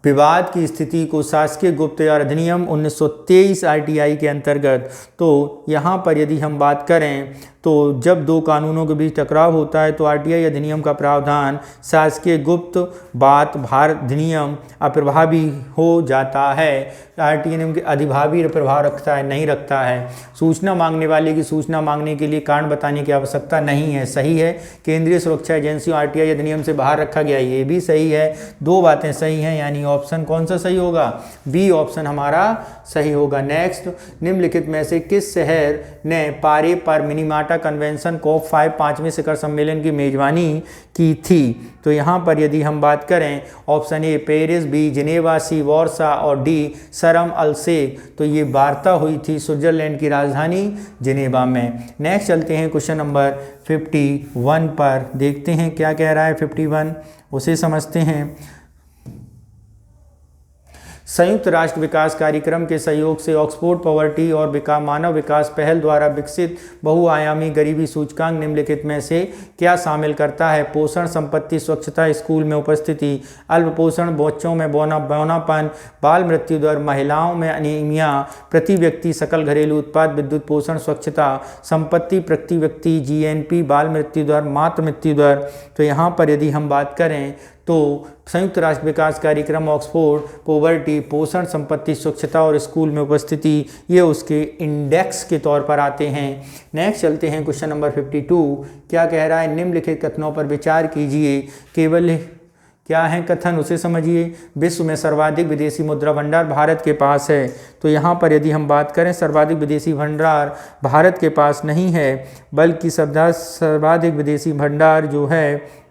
विवाद की स्थिति को शासकीय गुप्तचर अधिनियम 1923 RTI के अंतर्गत, तो यहाँ पर यदि हम बात करें तो जब 2 कानूनों के बीच टकराव होता है तो RTI अधिनियम का प्रावधान शासकीय गुप्त बात भारत अधिनियम अप्रभावी हो जाता है। RTI अधिनियम के अधिभावी प्रभाव रखता है, नहीं रखता है। सूचना मांगने वाले की सूचना मांगने के लिए कारण बताने की आवश्यकता नहीं है, सही है। केंद्रीय सुरक्षा एजेंसी RTI अधिनियम से बाहर रखा गया, ये भी सही है। 2 बातें सही हैं, यानी ऑप्शन कौन सा सही होगा? बी ऑप्शन हमारा सही होगा। नेक्स्ट, निम्नलिखित में से किस शहर ने पारे पर मिनीमाटा यल्टा कन्वेंशन COP5 5वें शिखर सम्मेलन की मेजबानी की थी। तो यहाँ पर यदि हम बात करें option A Paris, B Geneva, C Warsaw और डी शर्म अल शेख, तो ये वार्ता हुई थी स्विट्जरलैंड की राजधानी जिनेवा में। नेक्स्ट चलते हैं क्वेश्चन नंबर 51 पर, देखते हैं क्या कह रहा है 51, उसे समझते हैं। संयुक्त राष्ट्र विकास कार्यक्रम के सहयोग से ऑक्सफोर्ड पॉवर्टी और मानव विकास पहल द्वारा विकसित बहुआयामी गरीबी सूचकांक निम्नलिखित में से क्या शामिल करता है? पोषण, संपत्ति, स्वच्छता, स्कूल में उपस्थिति, अल्पपोषण, बच्चों में बौनापन, बाल मृत्यु दर, महिलाओं में अनीमिया, प्रति व्यक्ति सकल घरेलू उत्पाद, विद्युत पोषण, स्वच्छता, संपत्ति प्रति व्यक्ति, GNP, बाल मृत्यु दर, मातृ मृत्यु दर। तो यहाँ पर यदि हम बात करें तो संयुक्त राष्ट्र विकास कार्यक्रम, ऑक्सफोर्ड पॉवर्टी, पोषण, संपत्ति, स्वच्छता और स्कूल में उपस्थिति, ये उसके इंडेक्स के तौर पर आते हैं। नेक्स्ट चलते हैं क्वेश्चन नंबर 52, क्या कह रहा है? निम्नलिखित कथनों पर विचार कीजिए। केवल क्या है कथन, उसे समझिए। विश्व में सर्वाधिक विदेशी मुद्रा भंडार भारत के पास है। तो यहाँ पर यदि हम बात करें सर्वाधिक विदेशी भंडार भारत के पास नहीं है, बल्कि सर्वाधिक विदेशी भंडार जो है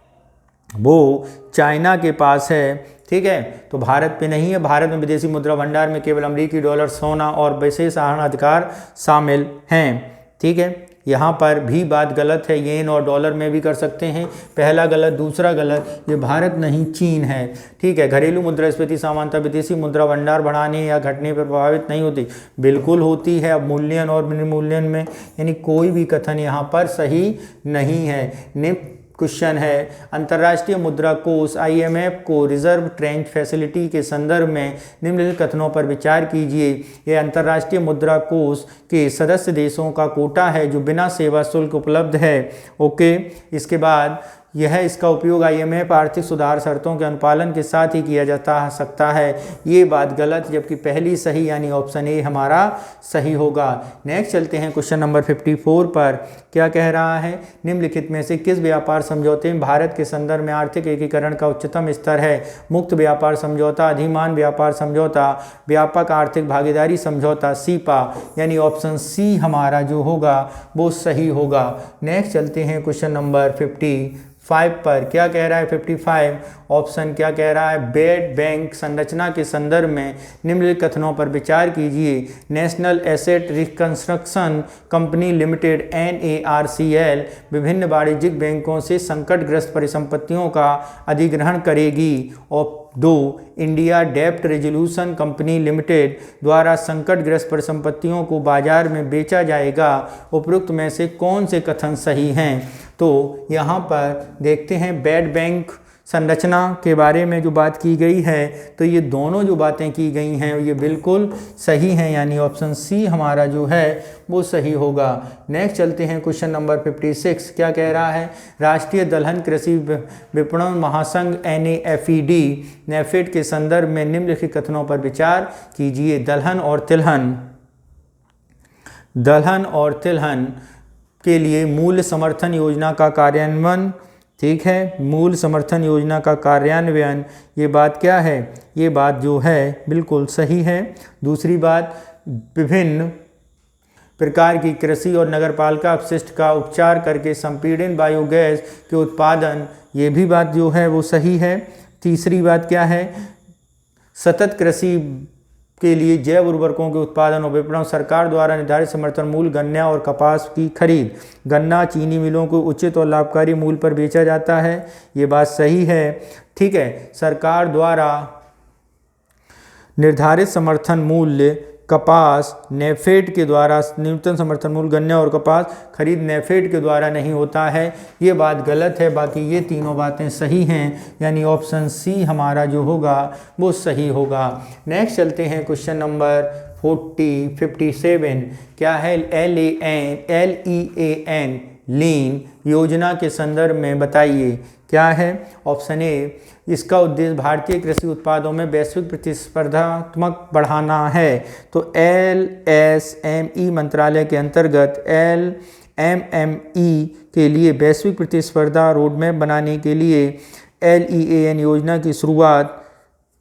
वो चाइना के पास है। ठीक है, तो भारत पे नहीं है। भारत में विदेशी मुद्रा भंडार में केवल अमेरिकी डॉलर, सोना और विशेष आहरण अधिकार शामिल हैं। ठीक है, यहाँ पर भी बात गलत है, येन और डॉलर में भी कर सकते हैं। पहला गलत, दूसरा गलत, ये भारत नहीं चीन है। ठीक है, घरेलू मुद्रास्फीति सामान्यतः विदेशी मुद्रा भंडार बढ़ाने या घटने पर प्रभावित नहीं होती, बिल्कुल होती है। अब मूल्यन और विनिमूल्यन में, यानी कोई भी कथन यहाँ पर सही नहीं है। क्वेश्चन है, अंतर्राष्ट्रीय मुद्रा कोष IMF को रिजर्व ट्रेंच फैसिलिटी के संदर्भ में निम्नलिखित कथनों पर विचार कीजिए। यह अंतर्राष्ट्रीय मुद्रा कोष के सदस्य देशों का कोटा है जो बिना सेवा शुल्क उपलब्ध है। ओके, इसके बाद इसका उपयोग IMF आर्थिक सुधार शर्तों के अनुपालन के साथ ही किया जाता सकता है। ये बात गलत, जबकि पहली सही, यानी ऑप्शन ए हमारा सही होगा। नेक्स्ट चलते हैं क्वेश्चन नंबर 54 पर, क्या कह रहा है? निम्नलिखित में से किस व्यापार समझौते में भारत के संदर्भ में आर्थिक एकीकरण का उच्चतम स्तर है? मुक्त व्यापार समझौता, अधिमान व्यापार समझौता, व्यापक आर्थिक भागीदारी समझौता, सीपा, यानी ऑप्शन सी हमारा जो होगा वो सही होगा। नेक्स्ट चलते हैं क्वेश्चन नंबर 55 पर, क्या कह रहा है 55? ऑप्शन क्या कह रहा है? बेड बैंक संरचना के संदर्भ में निम्नलिखित कथनों पर विचार कीजिए। National asset reconstruction company limited NARCL विभिन्न वाणिज्यिक बैंकों से संकटग्रस्त परिसंपत्तियों का अधिग्रहण करेगी। और 2, इंडिया डेब्ट रेजोल्यूशन कंपनी लिमिटेड द्वारा संकटग्रस्त परिसंपत्तियों को बाजार में बेचा जाएगा। उपरोक्त में से कौन से कथन सही हैं? तो यहाँ पर देखते हैं बेड बैंक संरचना के बारे में जो बात की गई है, तो ये दोनों जो बातें की गई हैं ये बिल्कुल सही हैं, यानी ऑप्शन सी हमारा जो है वो सही होगा। नेक्स्ट चलते हैं क्वेश्चन नंबर 56, क्या कह रहा है? राष्ट्रीय दलहन कृषि विपणन महासंघ NAFED के संदर्भ में निम्नलिखित कथनों पर विचार कीजिए। दलहन और तिलहन के लिए मूल्य समर्थन योजना का कार्यान्वयन, ठीक है, मूल समर्थन योजना का कार्यान्वयन, ये बात क्या है? ये बात जो है बिल्कुल सही है। दूसरी बात, विभिन्न प्रकार की कृषि और नगरपालिका अपशिष्ट का उपचार करके संपीड़ित बायोगैस के उत्पादन, ये भी बात जो है वो सही है। तीसरी बात क्या है? सतत कृषि के लिए जैव उर्वरकों के उत्पादन और विपणन, सरकार द्वारा निर्धारित समर्थन मूल्य गन्ना और कपास की खरीद, गन्ना चीनी मिलों को उचित और लाभकारी मूल्य पर बेचा जाता है, ये बात सही है। ठीक है, सरकार द्वारा निर्धारित समर्थन मूल्य कपास नेफेड के द्वारा, न्यूनतम समर्थन मूल्य गन्ना और कपास खरीद नेफेड के द्वारा नहीं होता है, ये बात गलत है। बाकी ये तीनों बातें सही हैं, यानी ऑप्शन सी हमारा जो होगा वो सही होगा। नेक्स्ट चलते हैं क्वेश्चन नंबर 57, क्या है? LEAN लीन योजना के संदर्भ में बताइए, क्या है? ऑप्शन ए, इसका उद्देश्य भारतीय कृषि उत्पादों में वैश्विक प्रतिस्पर्धात्मक बढ़ाना है। तो LSME मंत्रालय के अंतर्गत LMME के लिए वैश्विक प्रतिस्पर्धा रोडमैप बनाने के लिए LEAN योजना की शुरुआत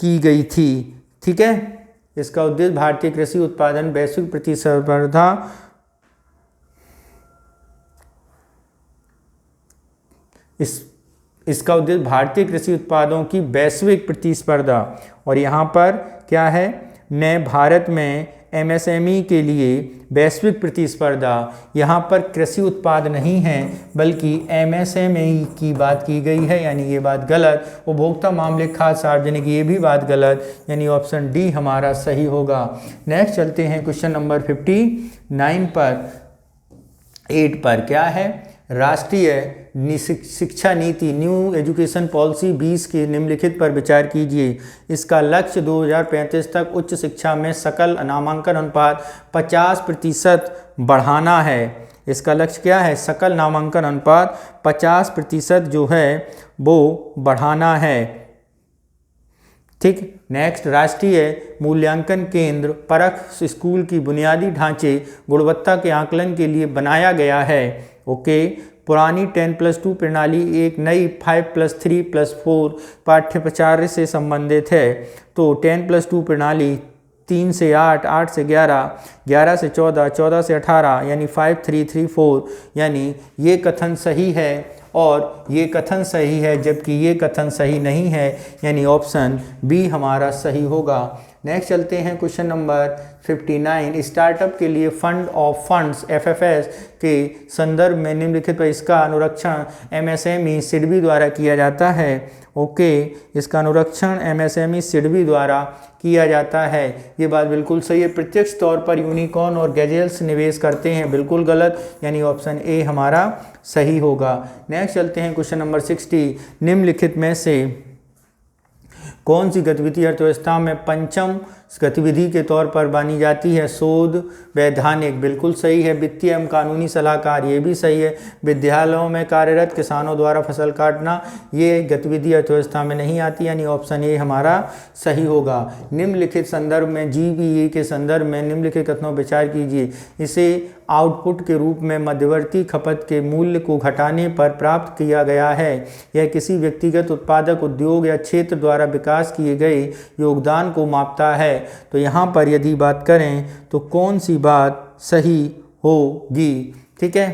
की गई थी। ठीक है, इसका उद्देश्य भारतीय कृषि उत्पादन वैश्विक प्रतिस्पर्धा इसका उद्देश्य भारतीय कृषि उत्पादों की वैश्विक प्रतिस्पर्धा, और यहाँ पर क्या है, नए भारत में एमएसएमई के लिए वैश्विक प्रतिस्पर्धा। यहाँ पर कृषि उत्पाद नहीं है बल्कि एमएसएमई की बात की गई है, यानी ये बात गलत। उपभोक्ता मामले, खाद्य, सार्वजनिक, ये भी बात गलत, यानी ऑप्शन डी हमारा सही होगा। नेक्स्ट चलते हैं क्वेश्चन नंबर 59 पर, 8 पर क्या है, राष्ट्रीय शिक्षा नीति न्यू एजुकेशन पॉलिसी 20 के निम्नलिखित पर विचार कीजिए। इसका लक्ष्य 2035 तक उच्च शिक्षा में सकल नामांकन अनुपात 50% बढ़ाना है। इसका लक्ष्य क्या है, सकल नामांकन अनुपात 50% जो है वो बढ़ाना है। ठीक। नेक्स्ट, राष्ट्रीय मूल्यांकन केंद्र परख स्कूल की बुनियादी ढांचे गुणवत्ता के आकलन के लिए बनाया गया है। ओके। पुरानी 10+2 प्रणाली एक नई 5+3+4 पाठ्यप्रचार से संबंधित है। तो 10+2 प्रणाली 3 से 8, 8 से 11, 11 से 14, 14 से 18 यानी 5-3-3-4, यानी ये कथन सही है और ये कथन सही है, जबकि ये कथन सही नहीं है, यानी ऑप्शन बी हमारा सही होगा। नेक्स्ट चलते हैं क्वेश्चन नंबर 59। स्टार्टअप के लिए फंड ऑफ फंड्स एफएफएस के संदर्भ में निम्नलिखित पर इसका अनुरक्षण एमएसएमई सिडबी द्वारा किया जाता है। ओके, इसका अनुरक्षण एमएसएमई सिडबी द्वारा किया जाता है। ये बात बिल्कुल सही है। प्रत्यक्ष तौर पर यूनिकॉर्न और गैजेल्स निवेश करते हैं, बिल्कुल गलत, यानी ऑप्शन ए हमारा सही होगा। नेक्स्ट चलते हैं क्वेश्चन नंबर 60। निम्नलिखित में से कौन सी गतिविधि अर्थव्यवस्था में पंचम गतिविधि के तौर पर मानी जाती है? शोध, वैधानिक, बिल्कुल सही है। वित्तीय एवं कानूनी सलाहकार, ये भी सही है। विद्यालयों में कार्यरत किसानों द्वारा फसल काटना, ये गतिविधि अर्थव्यवस्था में नहीं आती, यानी ऑप्शन ए हमारा सही होगा। निम्नलिखित संदर्भ में जीबीए के संदर्भ में निम्नलिखित कथनों पर विचार कीजिए। इसे आउटपुट के रूप में मध्यवर्ती खपत के मूल्य को घटाने पर प्राप्त किया गया है। यह किसी व्यक्तिगत उत्पादक उद्योग या क्षेत्र द्वारा विकास किए गए योगदान को मापता है। तो यहाँ पर यदि बात करें तो कौन सी बात सही होगी? ठीक है,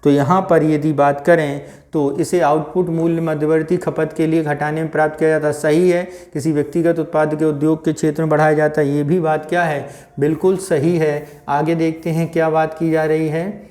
तो यहाँ पर यदि बात करें तो इसे आउटपुट मूल्य मध्यवर्ती खपत के लिए घटाने में प्राप्त किया जाता है, सही है। किसी व्यक्तिगत उत्पाद के उद्योग के क्षेत्र में बढ़ाया जाता है, ये भी बात क्या है, बिल्कुल सही है। आगे देखते हैं क्या बात की जा रही है।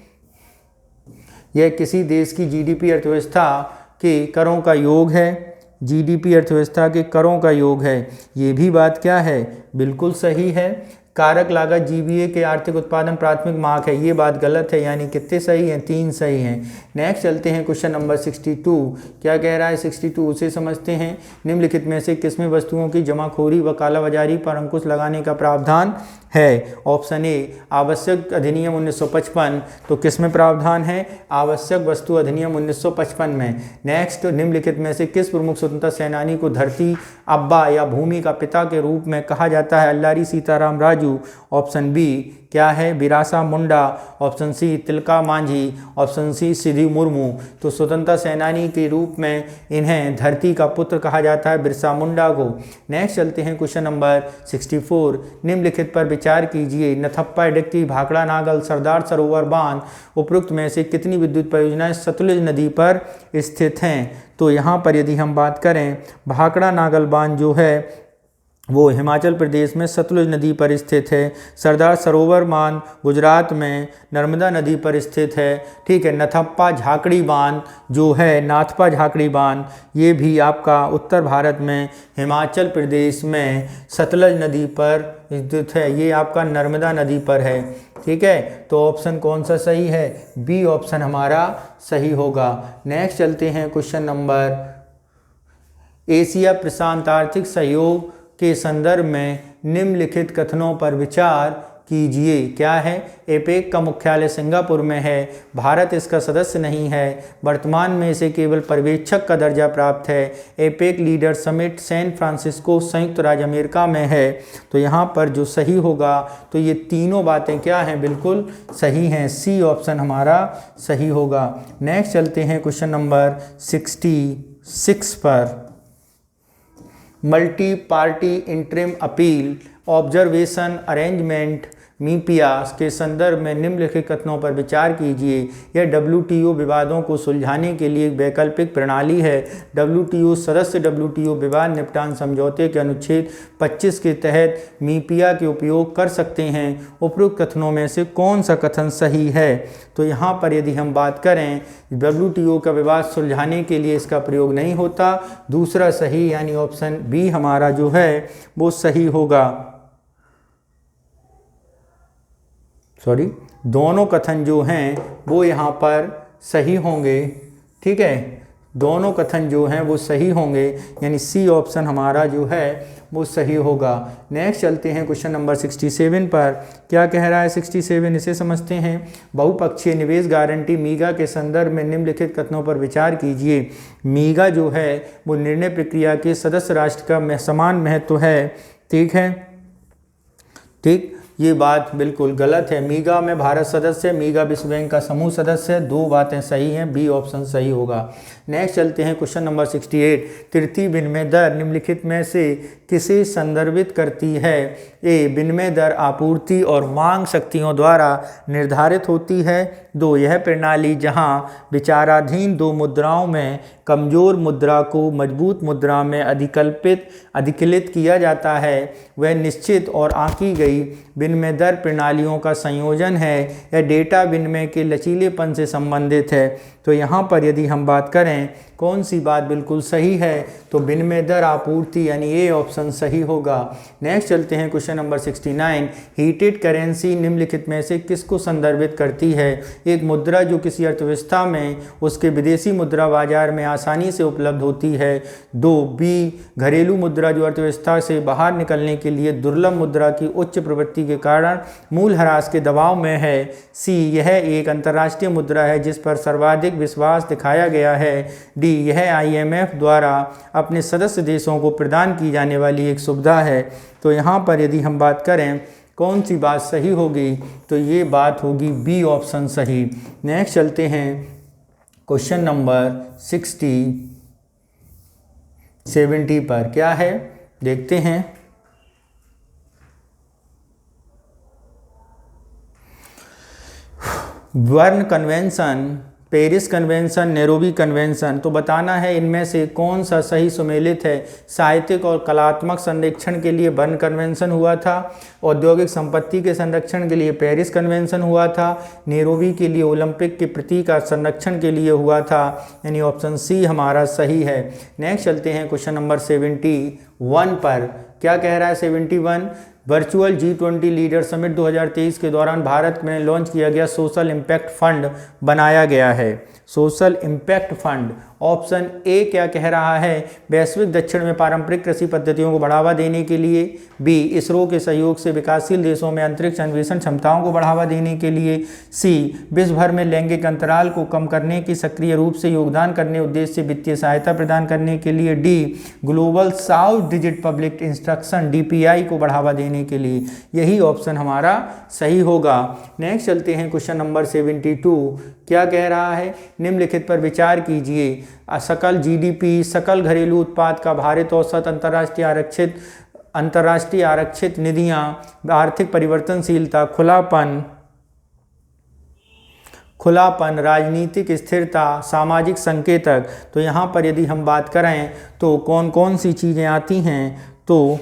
यह किसी देश की जीडीपी अर्थव्यवस्था के करों का योग है, जीडीपी अर्थव्यवस्था के करों का योग है, ये भी बात क्या है, बिल्कुल सही है। कारक लागत जीबीए के आर्थिक उत्पादन प्राथमिक मार्ग है, ये बात गलत है, यानी कितने सही हैं, 3 सही हैं। नेक्स्ट चलते हैं क्वेश्चन नंबर 62। क्या कह रहा है 62, उसे समझते हैं। निम्नलिखित में से किसमें वस्तुओं की जमाखोरी व कालाबाजारी पर अंकुश लगाने का प्रावधान है? ऑप्शन ए आवश्यक अधिनियम 1955, तो किसमें प्रावधान है? आवश्यक वस्तु अधिनियम 1955 में। नेक्स्ट, निम्नलिखित में से किस प्रमुख स्वतंत्रता सेनानी को धरती अब्बा या भूमि का पिता के रूप में कहा जाता है? अल्लारी सीताराम राजू। ऑप्शन बी क्या है? Birsa Munda. Option C Tilka Manjhi. Option C Sidhu Murmu. तो स्वतंत्रता सेनानी के रूप में इन्हें धरती का पुत्र कहा जाता है, बिरसा मुंडा को। नेक्स्ट चलते हैं क्वेश्चन नंबर 64। निम्नलिखित पर विचार कीजिए। नथप्पा डिक्की, भाखड़ा नागल, सरदार सरोवर बांध, उपरोक्त में से कितनी विद्युत परियोजनाएं सतलुज नदी पर स्थित हैं? तो यहाँ पर यदि हम बात करें, भाखड़ा नागल बांध जो है वो हिमाचल प्रदेश में सतलुज नदी पर स्थित है। सरदार सरोवर बांध गुजरात में नर्मदा नदी पर स्थित है। ठीक है। नथप्पा झाकड़ी बांध जो है, नाथपा झाकड़ी बांध, ये भी आपका उत्तर भारत में हिमाचल प्रदेश में सतलज नदी पर स्थित है, ये आपका नर्मदा नदी पर है। ठीक है, तो ऑप्शन कौन सा सही है? बी ऑप्शन हमारा सही होगा। नेक्स्ट चलते हैं क्वेश्चन नंबर, एशिया प्रशांत आर्थिक सहयोग के संदर्भ में निम्नलिखित कथनों पर विचार कीजिए। क्या है? एपेक का मुख्यालय सिंगापुर में है, भारत इसका सदस्य नहीं है, वर्तमान में इसे केवल पर्यवेक्षक का दर्जा प्राप्त है। APEC leader summit San Francisco संयुक्त राज्य अमेरिका में है। तो यहाँ पर जो सही होगा, तो ये तीनों बातें क्या हैं, बिल्कुल सही हैं, सी ऑप्शन हमारा सही होगा। नेक्स्ट चलते हैं क्वेश्चन नंबर 66 पर। Multi party interim appeal observation arrangement मीपिया के संदर्भ में निम्नलिखित कथनों पर विचार कीजिए। यह WTO विवादों को सुलझाने के लिए एक वैकल्पिक प्रणाली है। WTO सदस्य WTO विवाद निपटान समझौते के अनुच्छेद 25 के तहत मीपिया के उपयोग कर सकते हैं। उपरोक्त कथनों में से कौन सा कथन सही है? तो यहाँ पर यदि हम बात करें WTO का विवाद सुलझाने के लिए इसका प्रयोग नहीं होता। दूसरा सही यानी ऑप्शन बी हमारा जो है वो सही होगा। दोनों कथन जो हैं वो यहाँ पर सही होंगे। ठीक है, दोनों कथन जो हैं वो सही होंगे, यानी सी ऑप्शन हमारा जो है वो सही होगा। नेक्स्ट चलते हैं क्वेश्चन नंबर 67 पर। क्या कह रहा है 67, इसे समझते हैं। बहुपक्षीय निवेश गारंटी मीगा के संदर्भ में निम्नलिखित कथनों पर विचार कीजिए। मीगा जो है वो निर्णय प्रक्रिया के सदस्य राष्ट्र का समान महत्व है। ठीक है, ठीक, ये बात बिल्कुल गलत है। मीगा में भारत सदस्य, मीगा विश्व बैंक का समूह सदस्य है। दो बातें सही हैं, बी ऑप्शन सही होगा। नेक्स्ट चलते हैं क्वेश्चन नंबर 68। तृतीय विनिमय दर निम्नलिखित में से किसे संदर्भित करती है? ए, विनिमय दर आपूर्ति और मांग शक्तियों द्वारा निर्धारित होती है। दो, यह प्रणाली जहां विचाराधीन दो मुद्राओं में कमजोर मुद्रा को मजबूत मुद्रा में अधिकलित किया जाता है, वह निश्चित और आंकी गई विनिमय दर प्रणालियों का संयोजन है। यह डेटा विनिमय के लचीलेपन से संबंधित है। तो यहाँ पर यदि हम बात करें कौन सी बात बिल्कुल सही है, तो विनिमय दर आपूर्ति यानी ए ऑप्शन सही होगा। नेक्स्ट चलते हैं क्वेश्चन नंबर 69। हीटेड करेंसी निम्नलिखित में से किसको संदर्भित करती है? एक मुद्रा जो किसी अर्थव्यवस्था में उसके विदेशी मुद्रा बाजार में आसानी से उपलब्ध होती है। दो, बी, घरेलू मुद्रा जो अर्थव्यवस्था से बाहर निकलने के लिए दुर्लभ मुद्रा की उच्च प्रवृत्ति के कारण मूल्यह्रास के दबाव में है। सी, यह एक अंतर्राष्ट्रीय मुद्रा है जिस पर सर्वाधिक विश्वास दिखाया गया है। डी, यह IMF द्वारा अपने सदस्य देशों को प्रदान की जाने वाली एक सुविधा है। तो यहाँ पर यदि हम बात करें कौन सी बात सही होगी, तो ये बात होगी बी ऑप्शन सही। नेक्स्ट चलते हैं क्वेश्चन नंबर 70 पर। क्या है देखते हैं। Burn convention, Paris convention, Nairobi convention, तो बताना है इनमें से कौन सा सही सुमेलित है। साहित्यिक और कलात्मक संरक्षण के लिए बर्न कन्वेंशन हुआ था। औद्योगिक संपत्ति के संरक्षण के लिए पेरिस कन्वेंशन हुआ था। नैरोबी के लिए ओलंपिक के प्रतीक का संरक्षण के लिए हुआ था, यानी ऑप्शन सी हमारा सही है। नेक्स्ट चलते हैं क्वेश्चन नंबर 71 पर। क्या कह रहा है 71? वर्चुअल G20 लीडर समिट 2023 के दौरान भारत में लॉन्च किया गया सोशल इम्पैक्ट फंड बनाया गया है। Social impact fund, option A क्या कह रहा है? वैश्विक दक्षिण में पारंपरिक कृषि पद्धतियों को बढ़ावा देने के लिए। बी, इसरो के सहयोग से विकासशील देशों में अंतरिक्ष अन्वेषण क्षमताओं को बढ़ावा देने के लिए। सी, विश्व भर में लैंगिक अंतराल को कम करने की सक्रिय रूप से योगदान करने उद्देश्य से वित्तीय सहायता प्रदान करने के लिए। D, global south digit public instruction DPI को बढ़ावा देने के लिए। यही ऑप्शन हमारा सही होगा। नेक्स्ट चलते हैं क्वेश्चन नंबर 72। क्या कह रहा है? निम्नलिखित पर विचार कीजिए। सकल GDP, सकल घरेलू उत्पाद का भारित औसत, अंतर्राष्ट्रीय आरक्षित निधियां, आर्थिक परिवर्तनशीलता, खुलापन, राजनीतिक स्थिरता, सामाजिक संकेतक। तो यहाँ पर यदि हम बात करें तो कौन कौन सी चीज़ें आती हैं, तो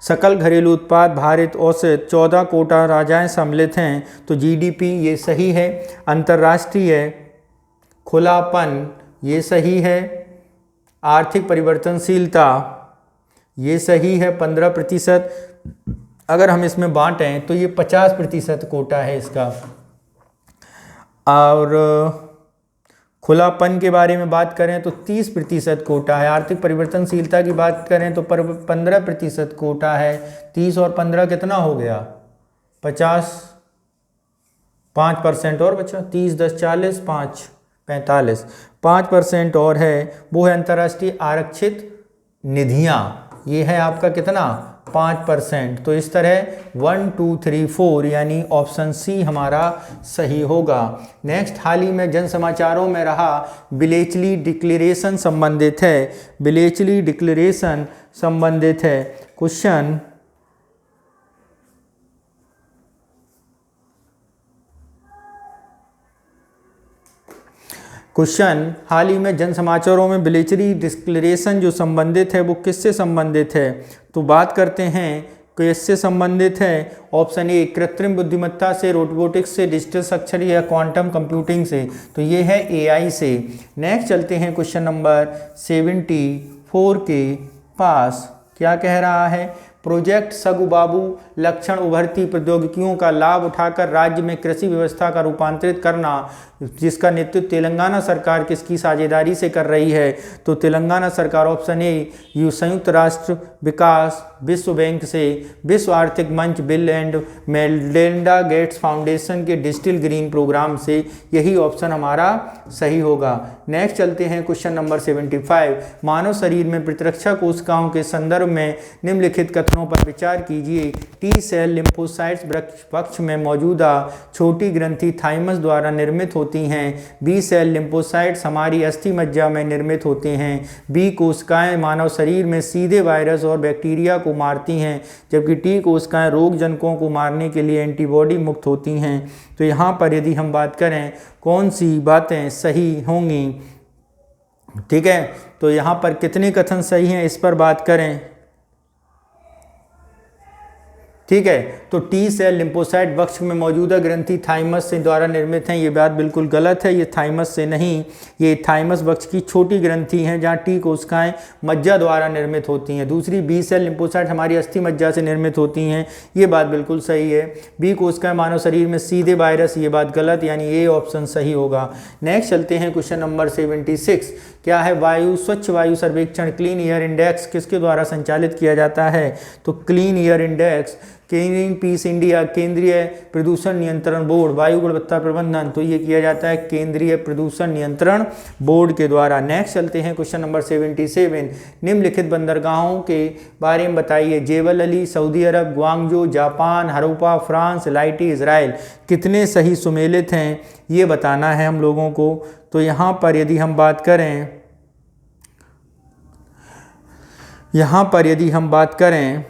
सकल घरेलू उत्पाद, भारित औसत, 14 कोटा राजाएं सम्मिलित हैं, तो GDP ये सही है। अंतर्राष्ट्रीय खुलापन ये सही है। आर्थिक परिवर्तनशीलता ये सही है 15%। अगर हम इसमें बांटें तो ये 50% कोटा है इसका। और खुलापन के बारे में बात करें तो 30% कोटा है। आर्थिक परिवर्तनशीलता की बात करें तो 15% कोटा है। 30 और 15 कितना हो गया? 50, 5% और बचा। 30, 10, 40, 5, 45, 5% और है, वो है अंतर्राष्ट्रीय आरक्षित निधियां। ये है आपका कितना? 5%। तो इस तरह 1, 2, 3, 4 यानी ऑप्शन सी हमारा सही होगा। नेक्स्ट, हाल ही में जन समाचारों में रहा विलेचली डिक्लेरेशन संबंधित है। विलेचली डिक्लेरेशन संबंधित है। क्वेश्चन क्वेश्चन, हाल ही में जन समाचारों में विलेटरी डिक्लेरेशन जो संबंधित है वो किससे संबंधित है? तो बात करते हैं किससे संबंधित है। ऑप्शन ए कृत्रिम बुद्धिमत्ता से, रोबोटिक्स से, डिजिटल साक्षरता या क्वांटम कंप्यूटिंग से। तो ये है एआई से। नेक्स्ट चलते हैं क्वेश्चन नंबर 74 के पास। क्या कह रहा है? प्रोजेक्ट सगु बाबू लक्षण उभरती प्रौद्योगिकियों का लाभ उठाकर राज्य में कृषि व्यवस्था का रूपांतरित करना, जिसका नेतृत्व तेलंगाना सरकार किसकी साझेदारी से कर रही है? तो तेलंगाना सरकार। ऑप्शन ए संयुक्त राष्ट्र विकास, विश्व बैंक से, विश्व आर्थिक मंच, bill and Melinda Gates foundation के डिजिटल ग्रीन प्रोग्राम से। यही ऑप्शन हमारा सही होगा। नेक्स्ट चलते हैं क्वेश्चन नंबर 75। मानव शरीर में प्रतिरक्षा कोशिकाओं के संदर्भ में निम्नलिखित कथनों पर विचार कीजिए। टी सेल लिम्फोसाइट्स पक्ष में मौजूदा छोटी ग्रंथि थाइमस द्वारा निर्मित होती हैं। बी सेल लिम्फोसाइट्स हमारी अस्थि मज्जा में निर्मित होते हैं। बी कोशिकाएं मानव शरीर में सीधे वायरस और बैक्टीरिया को मारती हैं, जबकि टी कोशिकाएं रोग जनकों को मारने के लिए एंटीबॉडी मुक्त होती हैं। तो यहाँ पर यदि हम बात करें कौन सी बातें सही होंगी, ठीक है, तो यहाँ पर कितने कथन सही हैं इस पर बात करें। ठीक है, तो टी सेल लिम्फोसाइट वक्ष में मौजूदा ग्रंथि थाइमस से द्वारा निर्मित हैं, ये बात बिल्कुल गलत है। ये थाइमस से नहीं, ये थाइमस वक्ष की छोटी ग्रंथि हैं जहाँ टी कोशिकाएं मज्जा द्वारा निर्मित होती हैं। दूसरी बी सेल लिम्फोसाइट हमारी अस्थि मज्जा से निर्मित होती हैं, ये बात बिल्कुल सही है। बी कोशिकाएं मानव शरीर में सीधे वायरस, ये बात गलत, यानी ये ऑप्शन सही होगा। नेक्स्ट चलते हैं क्वेश्चन नंबर 76। क्या है? वायु स्वच्छ वायु सर्वेक्षण क्लीन एयर इंडेक्स किसके द्वारा संचालित किया जाता है? तो clean air index green peas India, केंद्रीय प्रदूषण नियंत्रण बोर्ड, वायु गुणवत्ता प्रबंधन, तो ये किया जाता है केंद्रीय प्रदूषण नियंत्रण बोर्ड के द्वारा। नेक्स्ट चलते हैं क्वेश्चन नंबर 77। निम्नलिखित बंदरगाहों के बारे में बताइए। जेबल अली सऊदी अरब, ग्वांगजो जापान, हरूपा फ्रांस, लाइटी इजराइल। कितने सही सुमेलित हैं ये बताना है हम लोगों को। तो यहाँ पर यदि हम बात करें, यहाँ पर यदि हम बात करें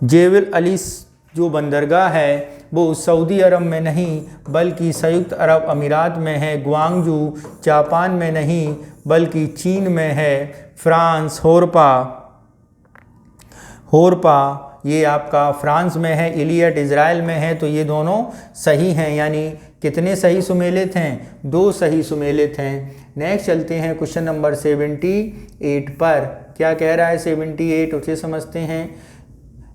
जेबल अली जो बंदरगाह है वो सऊदी अरब में नहीं बल्कि संयुक्त अरब अमीरात में है। ग्वांगजू जापान में नहीं बल्कि चीन में है। फ्रांस होरपा ये आपका फ्रांस में है। इलियट इजराइल में है। तो ये दोनों सही हैं, यानी कितने सही सुमेलित हैं? 2 सही सुमेलित हैं। नेक्स्ट चलते हैं क्वेश्चन नंबर 78 पर। क्या कह रहा है 78? उसे समझते हैं।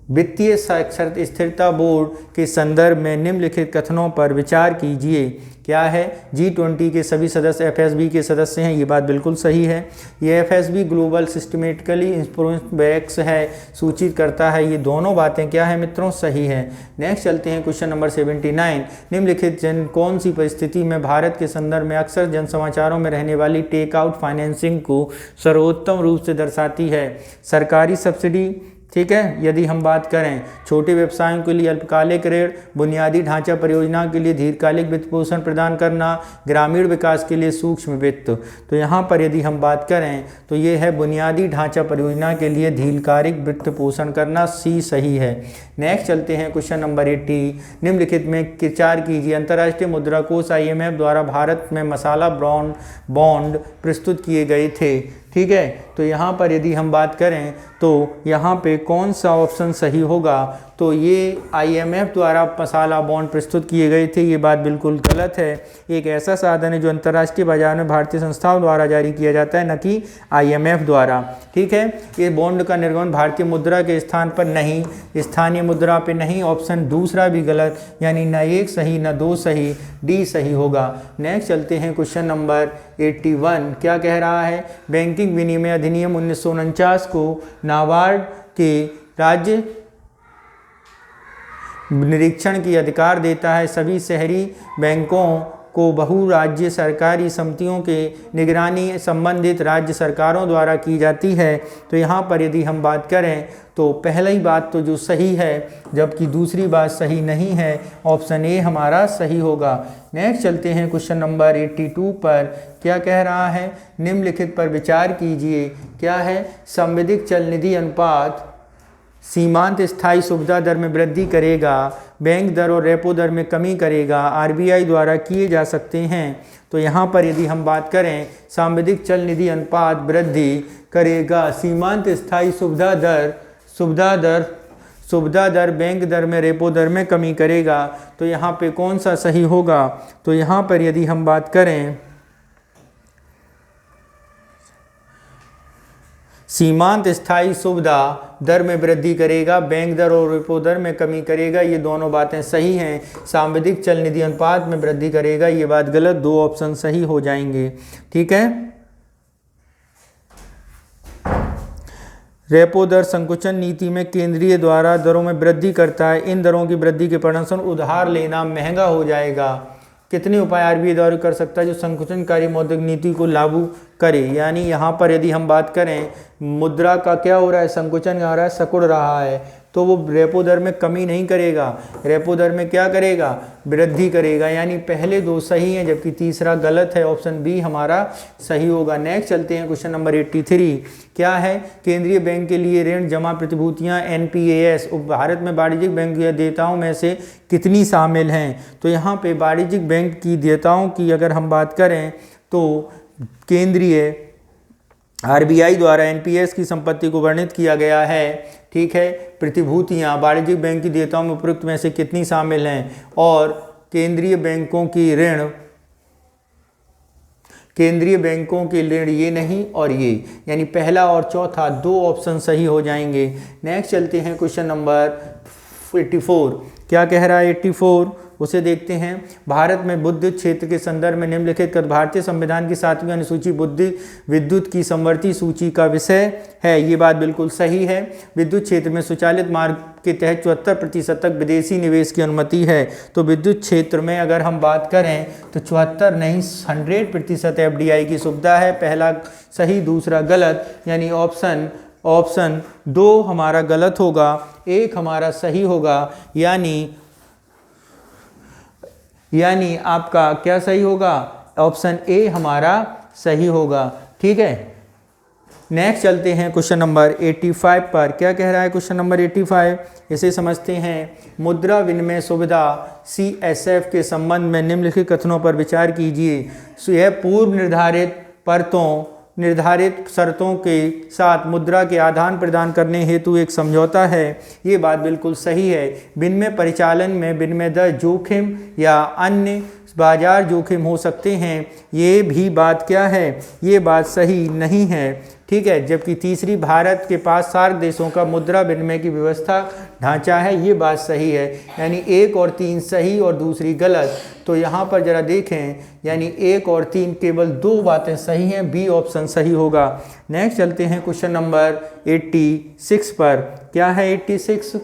वित्तीय साक्षरता स्थिरता बोर्ड के संदर्भ में निम्नलिखित कथनों पर विचार कीजिए। क्या है? G20 के सभी सदस्य FSB के सदस्य हैं, ये बात बिल्कुल सही है। ये FSB global systematically influenced banks है, सूचित करता है। ये दोनों बातें क्या है मित्रों? सही है। नेक्स्ट चलते हैं क्वेश्चन नंबर 79। निम्नलिखित कौन सी परिस्थिति में भारत के संदर्भ में अक्सर जन समाचारों में रहने वाली टेक आउट फाइनेंसिंग को सर्वोत्तम रूप से दर्शाती है? सरकारी सब्सिडी, ठीक है, यदि हम बात करें छोटे व्यवसायों के लिए अल्पकालिक ऋण, बुनियादी ढांचा परियोजना के लिए दीर्घकालिक वित्त पोषण प्रदान करना, ग्रामीण विकास के लिए सूक्ष्म वित्त। तो यहाँ पर यदि हम बात करें तो ये है बुनियादी ढांचा परियोजना के लिए दीर्घकालिक वित्त पोषण करना, सी सही है। नेक्स्ट चलते हैं क्वेश्चन नंबर 80। निम्नलिखित में विचार कीजिए। अंतर्राष्ट्रीय मुद्रा कोष IMF द्वारा भारत में मसाला बॉन्ड प्रस्तुत किए गए थे, ठीक है। तो यहाँ पर यदि हम बात करें तो यहाँ पे कौन सा ऑप्शन सही होगा? तो ये IMF द्वारा मसाला बॉन्ड प्रस्तुत किए गए थे, ये बात बिल्कुल गलत है। एक ऐसा साधन है जो अंतर्राष्ट्रीय बाजार में भारतीय संस्थाओं द्वारा जारी किया जाता है, न कि IMF द्वारा, ठीक है। ये बॉन्ड का निर्गमन भारतीय मुद्रा के स्थान पर नहीं, स्थानीय मुद्रा पे नहीं। ऑप्शन दूसरा भी गलत, यानी न 1 सही न 2 सही, डी सही होगा। नेक्स्ट चलते हैं क्वेश्चन नंबर 81। क्या कह रहा है? बैंकिंग विनिमय अधिनियम 1949 को नाबार्ड के राज्य निरीक्षण की अधिकार देता है। सभी शहरी बैंकों को बहुराज्य सरकारी समितियों के निगरानी संबंधित राज्य सरकारों द्वारा की जाती है। तो यहाँ पर यदि हम बात करें तो पहली बात तो जो सही है, जबकि दूसरी बात सही नहीं है। ऑप्शन ए हमारा सही होगा। नेक्स्ट चलते हैं क्वेश्चन नंबर 82 पर। क्या कह रहा है? निम्नलिखित पर विचार कीजिए। क्या है? संविधिक चल निधि अनुपात सीमांत स्थायी सुविधा दर में वृद्धि करेगा, बैंक दर और रेपो दर में कमी करेगा, आरबीआई द्वारा किए जा सकते हैं। तो यहाँ पर यदि हम बात करें सांविधिक चल निधि अनुपात वृद्धि करेगा, सीमांत स्थायी सुविधा दर बैंक दर में रेपो दर में कमी करेगा। तो यहाँ पे कौन सा सही होगा? तो यहाँ पर यदि हम बात करें सीमांत स्थायी सुविधा दर में वृद्धि करेगा, बैंक दर और रेपो दर में कमी करेगा, ये दोनों बातें सही हैं। सांविधिक चल निधि अनुपात में वृद्धि करेगा, ये बात गलत, दो ऑप्शन सही हो जाएंगे। ठीक है। रेपो दर संकुचन नीति में केंद्रीय द्वारा दरों में वृद्धि करता है। इन दरों की वृद्धि के परिणामस्वरूप उधार लेना महंगा हो जाएगा। कितने उपाय आरबीआई द्वारा कर सकता है जो संकुचनकारी मौद्रिक नीति को लागू करे? यानी यहाँ पर यदि हम बात करें मुद्रा का क्या हो रहा है, संकुचन हो रहा है, सिकुड़ रहा है, तो वो रेपो दर में कमी नहीं करेगा, रेपो दर में क्या करेगा? वृद्धि करेगा। यानी पहले दो सही हैं जबकि तीसरा गलत है, ऑप्शन बी हमारा सही होगा। नेक्स्ट चलते हैं क्वेश्चन नंबर 83। क्या है? केंद्रीय बैंक के लिए ऋण जमा प्रतिभूतियां एनपीएस भारत में वाणिज्यिक बैंक या देयताओं में से कितनी शामिल हैं? तो यहाँ पे वाणिज्यिक बैंक की देयताओं की अगर हम बात करें तो केंद्रीय आरबीआई द्वारा एनपीएस की संपत्ति को वर्णित किया गया है। ठीक है। प्रतिभूतियां वाणिज्यिक बैंक की देयताओं में उपरोक्त में से कितनी शामिल हैं? और केंद्रीय बैंकों की ऋण ये नहीं और ये, यानी पहला और चौथा दो ऑप्शन सही हो जाएंगे। नेक्स्ट चलते हैं क्वेश्चन नंबर 84। क्या कह रहा है 84? उसे देखते हैं। भारत में विद्युत क्षेत्र के संदर्भ में निम्नलिखित भारतीय संविधान की 7वीं अनुसूची विद्युत की समवर्ती सूची का विषय है। ये बात बिल्कुल सही है। विद्युत क्षेत्र में स्वचालित मार्ग के तहत 74% तक विदेशी निवेश की अनुमति है। तो विद्युत क्षेत्र में अगर हम बात करें तो 74 नहीं 100% एफडीआई की सुविधा है। पहला सही, दूसरा गलत, यानी ऑप्शन 2 हमारा गलत होगा, 1 हमारा सही होगा। यानी आपका क्या सही होगा? ऑप्शन ए हमारा सही होगा। ठीक है। नेक्स्ट चलते हैं क्वेश्चन नंबर 85 पर। क्या कह रहा है क्वेश्चन नंबर 85? इसे समझते हैं। मुद्रा विनिमय सुविधा CSF के संबंध में निम्नलिखित कथनों पर विचार कीजिए। यह पूर्व निर्धारित शर्तों के साथ मुद्रा के आदान प्रदान करने हेतु एक समझौता है। ये बात बिल्कुल सही है। विनिमय परिचालन में विनिमय दर जोखिम या अन्य बाजार जोखिम हो सकते हैं। ये भी बात क्या है? ये बात सही नहीं है। ठीक है। जबकि तीसरी, भारत के पास सार्क देशों का मुद्रा विनिमय की व्यवस्था ढांचा है। ये बात सही है। यानी 1 और 3 सही और दूसरी गलत। तो यहाँ पर जरा देखें, यानी 1 और 3 केवल 2 बातें सही हैं, बी ऑप्शन सही होगा। नेक्स्ट चलते हैं क्वेश्चन नंबर 86 पर। क्या है 86?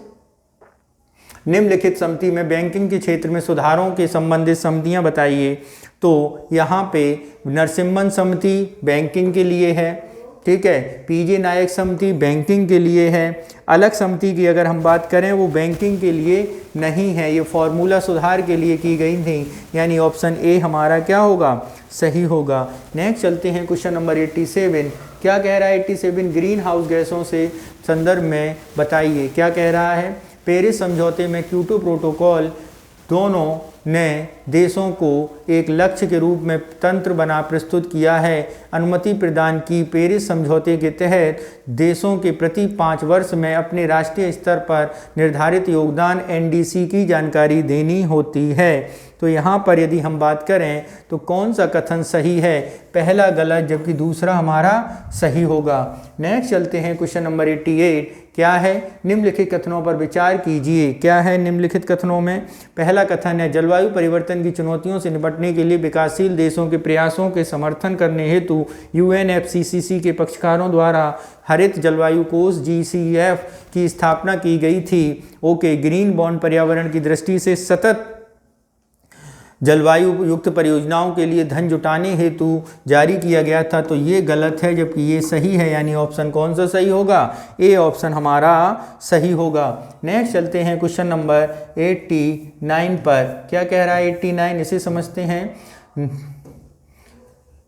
निम्नलिखित समिति में बैंकिंग के क्षेत्र में सुधारों के संबंधित समितियां बताइए। तो यहाँ पे नरसिम्हन समिति बैंकिंग के लिए है। ठीक है। पीजे नायक समिति बैंकिंग के लिए है। अलग समिति की अगर हम बात करें वो बैंकिंग के लिए नहीं है, ये फॉर्मूला सुधार के लिए की गई थी। यानी ऑप्शन ए हमारा क्या होगा? सही होगा। नेक्स्ट चलते हैं क्वेश्चन नंबर 87। क्या कह रहा है 87? ग्रीन हाउस गैसों से संदर्भ में बताइए। क्या कह रहा है? पेरिस समझौते में क्योटो प्रोटोकॉल दोनों ने देशों को एक लक्ष्य के रूप में तंत्र बना प्रस्तुत किया है। अनुमति प्रदान की। पेरिस समझौते के तहत देशों के प्रति 5 वर्ष में अपने राष्ट्रीय स्तर पर निर्धारित योगदान एनडीसी की जानकारी देनी होती है। तो यहाँ पर यदि हम बात करें तो कौन सा कथन सही है? पहला गलत जबकि दूसरा हमारा सही होगा। नेक्स्ट चलते हैं क्वेश्चन नंबर 88। क्या है? निम्नलिखित कथनों पर विचार कीजिए। क्या है निम्नलिखित कथनों में? पहला कथन है जलवायु परिवर्तन की चुनौतियों से निपटने के लिए विकासशील देशों के प्रयासों के समर्थन करने हेतु UNFCCC के पक्षकारों द्वारा हरित जलवायु कोष GCF की स्थापना की गई थी। ओके। ग्रीन बॉन्ड पर्यावरण की दृष्टि से सतत जलवायु युक्त परियोजनाओं के लिए धन जुटाने हेतु जारी किया गया था। तो ये गलत है जबकि ये सही है। यानी ऑप्शन कौन सा सही होगा? ए ऑप्शन हमारा सही होगा। नेक्स्ट चलते हैं क्वेश्चन नंबर 89 पर। क्या कह रहा है 89? इसे समझते हैं।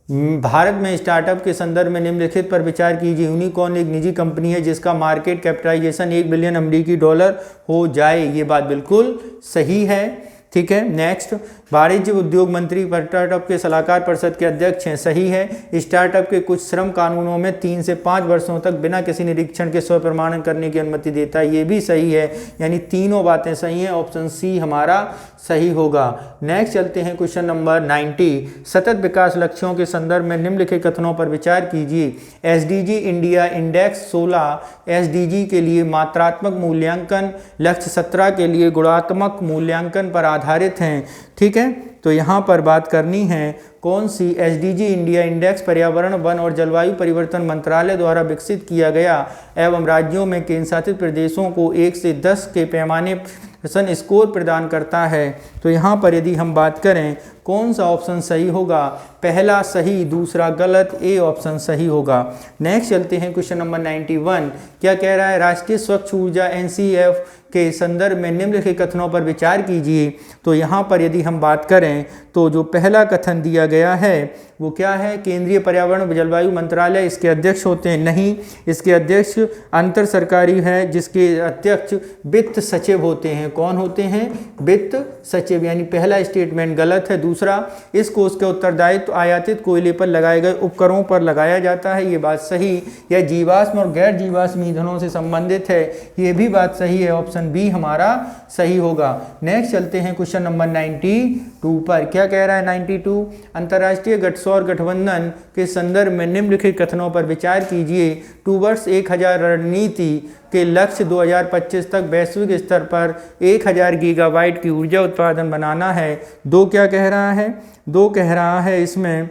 भारत में स्टार्टअप के संदर्भ में निम्नलिखित पर विचार कीजिए। यूनिकॉर्न एक निजी कंपनी है जिसका मार्केट कैपिटलाइजेशन 1 बिलियन अमेरिकी डॉलर हो जाए। ये बात बिल्कुल सही है। ठीक है, नेक्स्ट, वाणिज्य उद्योग मंत्री स्टार्टअप के सलाहकार परिषद के अध्यक्ष हैं। सही है। स्टार्टअप के कुछ श्रम कानूनों में 3 से 5 वर्षों तक बिना किसी निरीक्षण के स्व प्रमाणन करने की अनुमति देता है। ये भी सही है, यानी तीनों बातें सही हैं। ऑप्शन सी हमारा सही होगा। नेक्स्ट चलते हैं क्वेश्चन नंबर 90। सतत विकास लक्ष्यों के संदर्भ में निम्नलिखित कथनों पर विचार कीजिए। एसडीजी इंडिया इंडेक्स 16 एसडीजी के लिए मात्रात्मक मूल्यांकन, लक्ष्य 17 के लिए गुणात्मक मूल्यांकन पर आधारित हैं। ठीक है, तो यहाँ पर बात करनी है कौन सी। एसडीजी इंडिया इंडेक्स पर्यावरण, वन और जलवायु परिवर्तन मंत्रालय द्वारा विकसित किया गया एवं राज्यों में केंद्र शासित प्रदेशों को 1 से 10 के पैमाने पर स्कोर प्रदान करता है। तो यहाँ पर यदि हम बात करें कौन सा ऑप्शन सही होगा, पहला सही, दूसरा गलत, ए ऑप्शन सही होगा। नेक्स्ट चलते हैं क्वेश्चन नंबर 91। क्या कह रहा है, राष्ट्रीय स्वच्छ ऊर्जा एनसीएफ के संदर्भ में निम्नलिखित कथनों पर विचार कीजिए। तो यहाँ पर यदि हम बात करें तो जो पहला कथन दिया गया है वो क्या है, केंद्रीय पर्यावरण जलवायु मंत्रालय इसके अध्यक्ष होते हैं। नहीं, इसके अध्यक्ष अंतर सरकारी है जिसके अध्यक्ष वित्त सचिव होते हैं। कौन होते हैं, वित्त सचिव, यानी पहला स्टेटमेंट गलत है। दूसरा, इस कोष का उत्तरदायित्व आयातित कोयले पर लगाए गए उपकरणों पर लगाया जाता है। ये बात सही। या जीवाश्म और गैर जीवाश्म ईंधनों से संबंधित है, ये भी बात सही है। ऑप्शन बी हमारा सही होगा। नेक्स्ट चलते हैं क्वेश्चन नंबर 92 पर। क्या कह रहा है 92, अंतर्राष्ट्रीय सौर गठबंधन के संदर्भ में निम्नलिखित कथनों पर विचार कीजिए। टूवर्ड्स 1000 रणनीति के लक्ष्य 2025 तक वैश्विक स्तर पर 1000 गीगावाट की ऊर्जा उत्पादन बनाना है। दो क्या कह रहा है, दो कह रहा है इसमें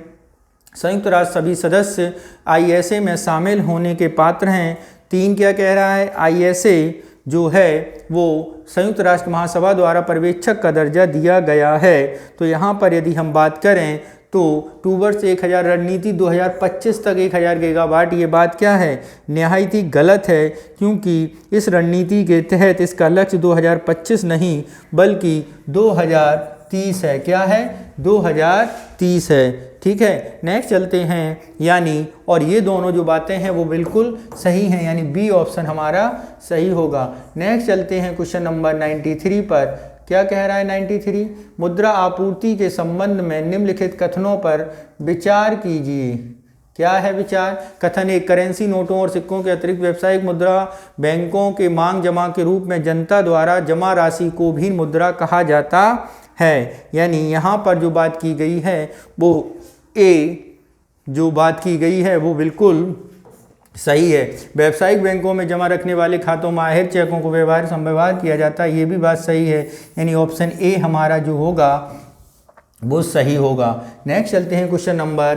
संयुक्त राष्ट्र सभी सदस्य आईएसए में शामिल होने के पात्र हैं। 3 क्या कह रहा है, आईएसए जो है वो संयुक्त राष्ट्र महासभा द्वारा पर्यवेक्षक का दर्जा दिया गया है। तो यहाँ पर यदि हम बात करें तो टूवर्ड्स 1000 रणनीति 2025 तक 1000 गीगावाट, ये बात क्या है, निहायत ही गलत है, क्योंकि इस रणनीति के तहत इसका लक्ष्य 2025 नहीं बल्कि 2030 है। क्या है, 2030 है। ठीक है, नेक्स्ट चलते हैं, यानी और ये दोनों जो बातें हैं वो बिल्कुल सही हैं, यानी बी ऑप्शन हमारा सही होगा। नेक्स्ट चलते हैं क्वेश्चन नंबर 93 पर। क्या कह रहा है 93, मुद्रा आपूर्ति के संबंध में निम्नलिखित कथनों पर विचार कीजिए। क्या है विचार, कथन 1, करेंसी नोटों और सिक्कों के अतिरिक्त व्यावसायिक मुद्रा बैंकों के मांग जमा के रूप में जनता द्वारा जमा राशि को भी मुद्रा कहा जाता है। यानी यहाँ पर जो बात की गई है वो जो बात की गई है वो बिल्कुल सही है। व्यावसायिक बैंकों में जमा रखने वाले खातों में आहरित चेकों को व्यवहार संव्यवहार किया जाता है। ये भी बात सही है, यानी ऑप्शन ए हमारा जो होगा वो सही होगा। नेक्स्ट चलते हैं क्वेश्चन नंबर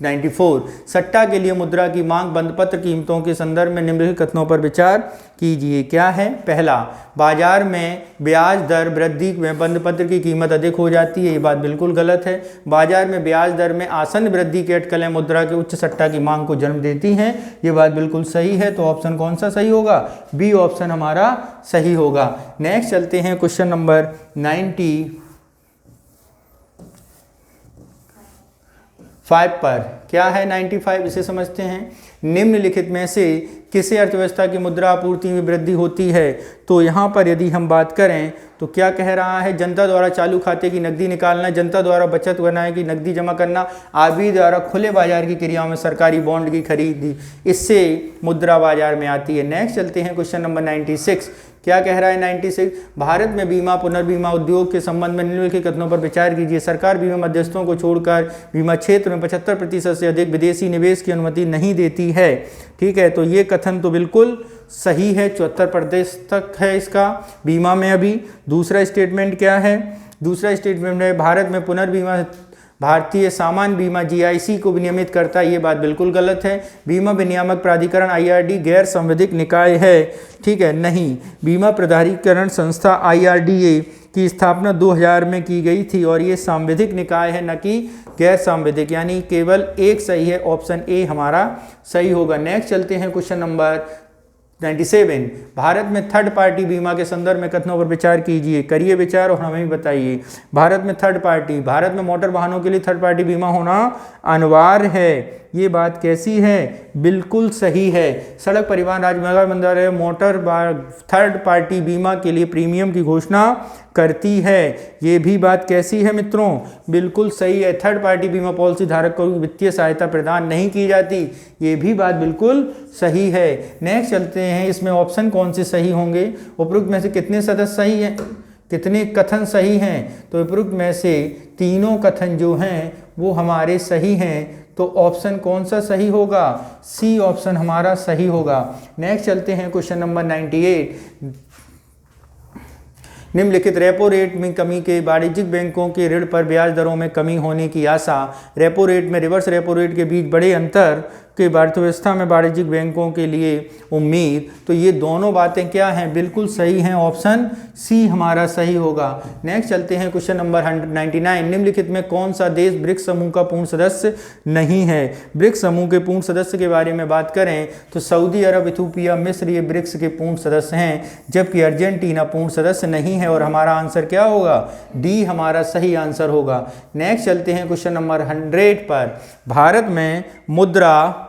94। सट्टा के लिए मुद्रा की मांग बंधपत्र कीमतों के संदर्भ में निम्नलिखित कथनों पर विचार कीजिए। क्या है, पहला, बाजार में ब्याज दर वृद्धि में बंधपत्र की कीमत अधिक हो जाती है। ये बात बिल्कुल गलत है। बाजार में ब्याज दर में आसन्न वृद्धि की अटकलें मुद्रा के उच्च सट्टा की मांग को जन्म देती हैं। ये बात बिल्कुल सही है। तो ऑप्शन कौन सा सही होगा, बी ऑप्शन हमारा सही होगा। नेक्स्ट चलते हैं क्वेश्चन नंबर 95 पर। क्या है 95, इसे समझते हैं। निम्नलिखित में से किसे अर्थव्यवस्था की मुद्रा आपूर्ति में वृद्धि होती है। तो यहाँ पर यदि हम बात करें तो क्या कह रहा है, जनता द्वारा चालू खाते की नकदी निकालना, जनता द्वारा बचत बनाए की नकदी जमा करना, आरबीआई द्वारा खुले बाजार की क्रियाओं में सरकारी बॉन्ड की खरीदी, इससे मुद्रा बाजार में आती है। नेक्स्ट चलते हैं क्वेश्चन नंबर 96। क्या कह रहा है 96, भारत में बीमा पुनर्बीमा उद्योग के संबंध में निम्नलिखित कथनों पर विचार कीजिए। सरकार बीमा मध्यस्थों को छोड़कर बीमा क्षेत्र में 75% से अधिक विदेशी निवेश की अनुमति नहीं देती है। ठीक है, तो ये कथन तो बिल्कुल सही है, 74% तक है इसका बीमा में अभी। दूसरा स्टेटमेंट क्या है, दूसरा स्टेटमेंट है भारत में पुनर्बीमा भारतीय सामान्य बीमा जीआईसी को विनियमित करता है। ये बात बिल्कुल गलत है। बीमा विनियामक प्राधिकरण आईआरडी गैर संवैधानिक निकाय है। ठीक है, नहीं, बीमा प्राधिकरण संस्था आईआरडीए की स्थापना 2000 में की गई थी और ये संवैधानिक निकाय है, न कि गैर संवैधानिक, यानी केवल एक सही है, ऑप्शन ए हमारा सही होगा। नेक्स्ट चलते हैं क्वेश्चन नंबर 97 भारत में थर्ड पार्टी बीमा के संदर्भ में कथनों पर विचार कीजिए, करिए विचार और हमें भी बताइए। भारत में भारत में मोटर वाहनों के लिए थर्ड पार्टी बीमा होना अनिवार्य है। ये बात कैसी है? बिल्कुल सही है। सड़क परिवहन राजमार्ग मंत्रालय मोटर थर्ड पार्टी बीमा के लिए प्रीमियम की घोषणा करती है। ये भी बात कैसी है मित्रों? बिल्कुल सही है। थर्ड पार्टी बीमा पॉलिसी धारक को वित्तीय सहायता प्रदान नहीं की जाती, ये भी बात बिल्कुल सही है। नेक्स्ट चलते हैं, इसमें ऑप्शन कौन से सही होंगे? उपरोक्त में से कितने सदस्य सही हैं, कितने कथन सही हैं? तो उपरोक्त में से तीनों कथन जो हैं वो हमारे सही हैं। तो ऑप्शन कौन सा सही होगा? सी ऑप्शन हमारा सही होगा। नेक्स्ट चलते हैं क्वेश्चन नंबर 98। निम्नलिखित रेपो रेट में कमी के वाणिज्यिक बैंकों के ऋण पर ब्याज दरों में कमी होने की आशा। रेपो रेट में रिवर्स रेपो रेट के बीच बड़े अंतर की अर्थव्यवस्था में वाणिज्यिक बैंकों के लिए उम्मीद। तो ये दोनों बातें क्या हैं? बिल्कुल सही हैं। ऑप्शन सी हमारा सही होगा। नेक्स्ट चलते हैं क्वेश्चन नंबर 99। निम्नलिखित में कौन सा देश ब्रिक्स समूह का पूर्ण सदस्य नहीं है? ब्रिक्स समूह के पूर्ण सदस्य के बारे में बात करें तो सऊदी अरब, इथियोपिया, मिस्र ये ब्रिक्स के पूर्ण सदस्य हैं, जबकि अर्जेंटीना पूर्ण सदस्य नहीं है। और हमारा आंसर क्या होगा? डी हमारा सही आंसर होगा। नेक्स्ट चलते हैं क्वेश्चन नंबर 100 पर। भारत में मुद्रा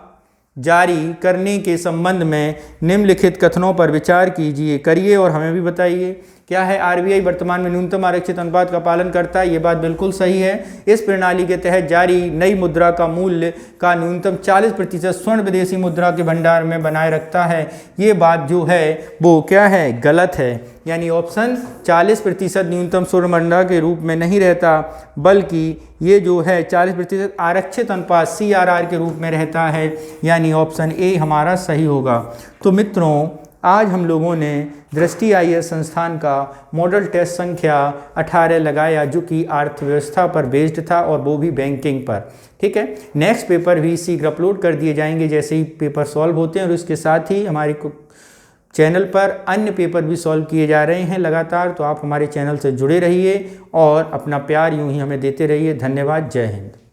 जारी करने के संबंध में निम्नलिखित कथनों पर विचार कीजिए, करिए और हमें भी बताइए। क्या है? आरबीआई वर्तमान में न्यूनतम आरक्षित अनुपात का पालन करता है, ये बात बिल्कुल सही है। इस प्रणाली के तहत जारी नई मुद्रा का मूल्य का न्यूनतम 40% स्वर्ण विदेशी मुद्रा के भंडार में बनाए रखता है, ये बात जो है वो क्या है? गलत है। यानी ऑप्शन 40% न्यूनतम स्वर्ण भंडार के रूप में नहीं रहता, बल्कि ये जो है 40% आरक्षित अनुपात CRR के रूप में रहता है। यानी ऑप्शन ए हमारा सही होगा। तो मित्रों, आज हम लोगों ने दृष्टि IAS संस्थान का मॉडल टेस्ट संख्या 18 लगाया, जो कि अर्थव्यवस्था पर बेस्ड था और वो भी बैंकिंग पर। ठीक है, नेक्स्ट पेपर भी शीघ्र अपलोड कर दिए जाएंगे जैसे ही पेपर सॉल्व होते हैं, और इसके साथ ही हमारे चैनल पर अन्य पेपर भी सॉल्व किए जा रहे हैं लगातार। तो आप हमारे चैनल से जुड़े रहिए और अपना प्यार यूं ही हमें देते रहिए। धन्यवाद। जय हिंद।